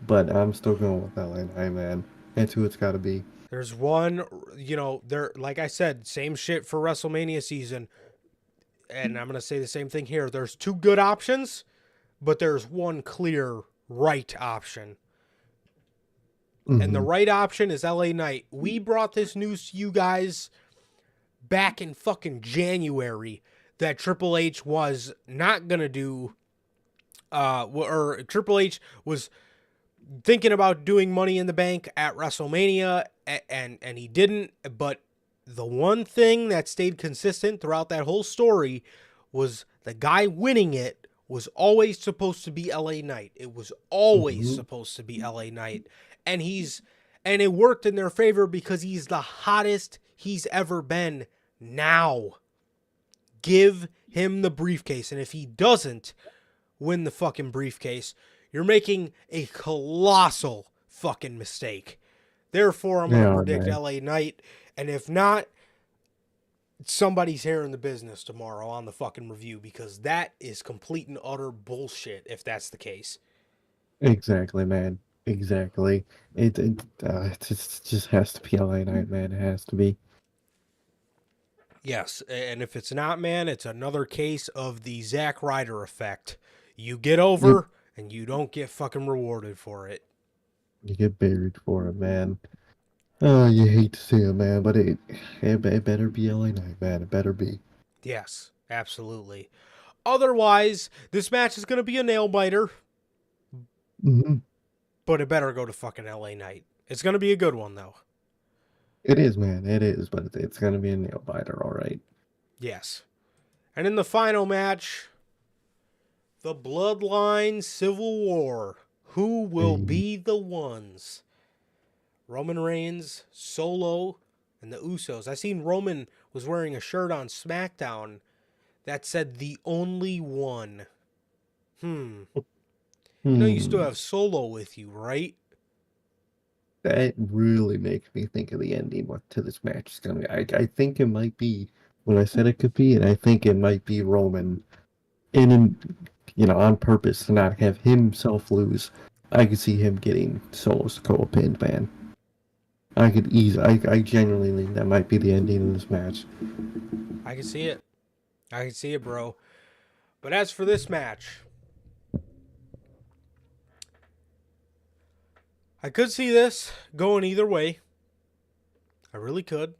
But I'm still going with LA Knight, man. That's who it's got to be. There's one, there, like I said, same shit for WrestleMania season. And I'm going to say the same thing here. There's two good options, but there's one clear right option. And the right option is LA Knight. We brought this news to you guys back in fucking January that Triple H was not going to do, or Triple H was thinking about doing Money in the Bank at WrestleMania, and he didn't. But the one thing that stayed consistent throughout that whole story was the guy winning it was always supposed to be LA Knight. It was always supposed to be LA Knight. And it worked in their favor because he's the hottest he's ever been now. Give him the briefcase. And if he doesn't win the fucking briefcase, you're making a colossal fucking mistake. Therefore, I'm going to predict LA Knight. And if not, somebody's here in the business tomorrow on the fucking review, because that is complete and utter bullshit if that's the case. Exactly, man. Exactly. It just has to be LA Knight, man. It has to be. Yes, and if it's not, man, it's another case of the Zack Ryder effect. You get Yep. over, and you don't get fucking rewarded for it. You get buried for it, man. Oh, you hate to see it, man, but it better be LA Knight, man. It better be. Yes, absolutely. Otherwise, this match is going to be a nail biter, Hmm. but it better go to fucking LA Knight. It's going to be a good one, though. It is, man. It is, but it's gonna be a nail biter, all right. Yes. And in the final match, the Bloodline Civil War. Who will Hey, be the ones? Roman Reigns, Solo, and the Usos. I seen Roman was wearing a shirt on SmackDown that said the only one. You know you still hmm. have Solo with you, right? That really makes me think of the ending what to this match is gonna be. I think it might be what I said it could be, and I think it might be Roman on purpose to not have himself lose. I could see him getting Solo's Sikoa pinned, man. I genuinely think that might be the ending of this match. I can see it. I can see it, bro. But as for this match, I could see this going either way. I really could.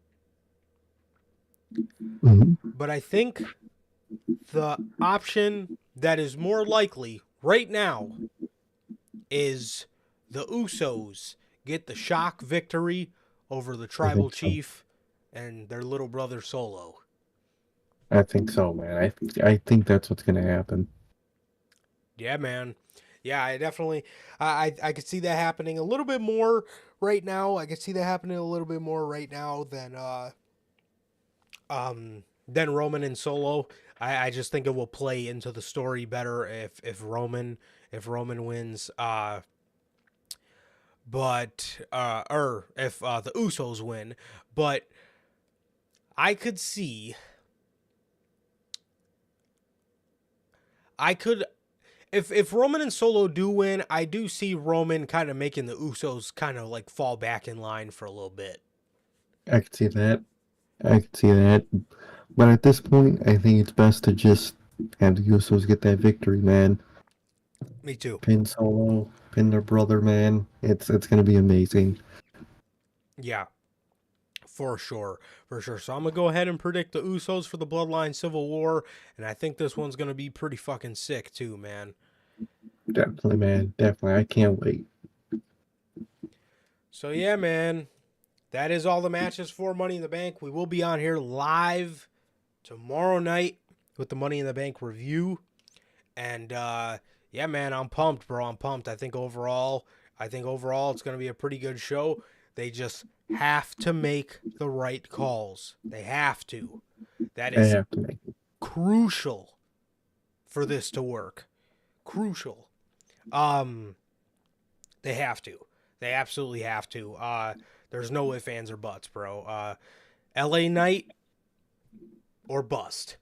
Hmm. But I think the option that is more likely right now is the Usos get the shock victory over the I tribal think so. chief and their little brother Solo. I think so, man. I think that's what's gonna happen. Yeah, man. Yeah, I definitely I could see that happening a little bit more right now. I could see that happening a little bit more right now than Roman and Solo. I just think it will play into the story better if Roman wins. But or if the Usos win. But I could see I could if Roman and Solo do win, I do see Roman kind of making the Usos kind of like fall back in line for a little bit. I could see that. I could see that. But at this point, I think it's best to just have the Usos get that victory, man. Me too. Pin Solo, pin their brother, man. It's gonna be amazing. Yeah, for sure. For sure. So I'm going to go ahead and predict the Usos for the Bloodline Civil War. And I think this one's going to be pretty fucking sick, too, man. Definitely, man. Definitely. I can't wait. So, yeah, man. That is all the matches for Money in the Bank. We will be on here live tomorrow night with the Money in the Bank review. And, yeah, man, I'm pumped, bro. I'm pumped. I think overall it's going to be a pretty good show. They just have to make the right calls. They have to. That I is have to make it. crucial for this to work. Crucial. Um, they have to. They absolutely have to. There's no ifs, ands, or buts, bro. LA Knight or bust.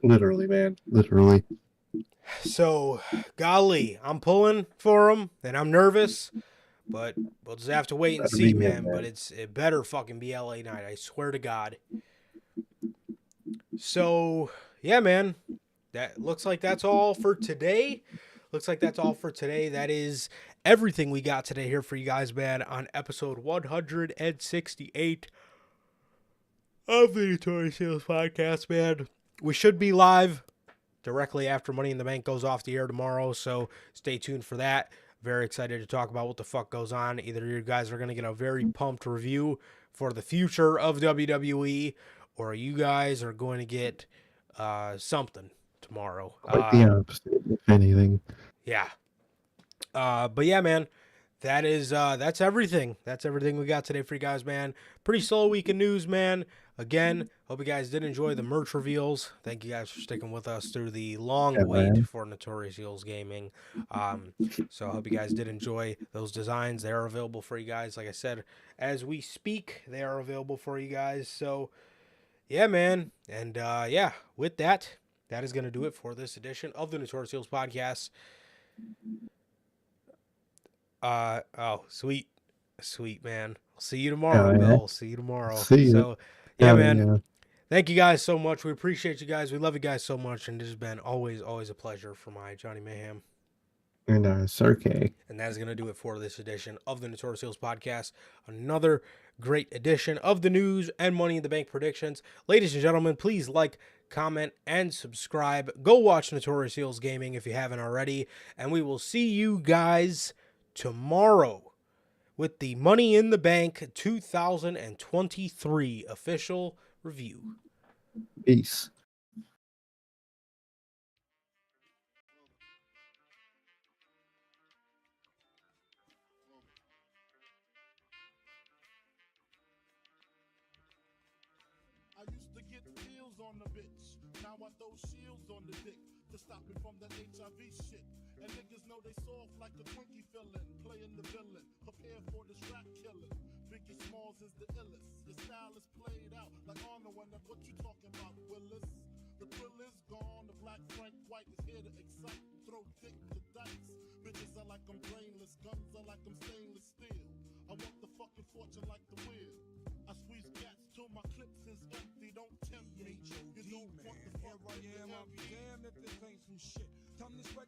Literally, man. Literally. So, golly, I'm pulling for him, and I'm nervous, but we'll just have to wait and Better be see, him, man. But man. it better fucking be LA Knight. I swear to God. So, yeah, man. That looks like that's all for today. Looks like that's all for today. That is everything we got today here for you guys, man, on episode 168 of the Notorious Sales Podcast, man. We should be live directly after Money in the Bank goes off the air tomorrow, so stay tuned for that. Very excited to talk about what the fuck goes on. Either you guys are going to get a very pumped review for the future of WWE, or you guys are going to get something tomorrow. Like the opposite, if anything. Yeah. But yeah, man, that's everything. That's everything we got today for you guys, man. Pretty slow week of news, man. Again, hope you guys did enjoy the merch reveals. Thank you guys for sticking with us through the long Yeah, wait man. for Notorious Heels Gaming. So I hope you guys did enjoy those designs. They are available for you guys. Like I said, as we speak, they are available for you guys. So yeah, man. And yeah, with that, that is going to do it for this edition of the Notorious Heels Podcast. Oh, sweet, sweet, man. See you tomorrow, Yeah. Bill. See you tomorrow. See ya. So, yeah, man. Yeah. Thank you guys so much. We appreciate you guys. We love you guys so much, and this has been always a pleasure for my Johnny Mayhem. And Cirque. And that is going to do it for this edition of the Notorious Heels podcast. Another great edition of the news and Money in the Bank predictions. Ladies and gentlemen, please like, comment, and subscribe. Go watch Notorious Heels Gaming if you haven't already. And we will see you guys tomorrow with the Money in the Bank 2023 official review. Peace. I used to get deals on the bitch. Now I throw shields on the dick to stop me from that HIV shit. And niggas know they soft like a Twinkie fillin', playing the villain, prepare for the strap killing. Biggie Smalls is the illest. Your style is played out like Arnold when what you talking about, Willis? The thrill is gone, the black Frank White is here to excite, throw dick to dice. Bitches are like I'm brainless, guns are like I'm stainless steel. I want the fucking fortune like the wheel. I squeeze cats till my clips is empty, don't tempt me. You don't want the fuck Here I am, I'll be damned if this ain't some shit. Time to spread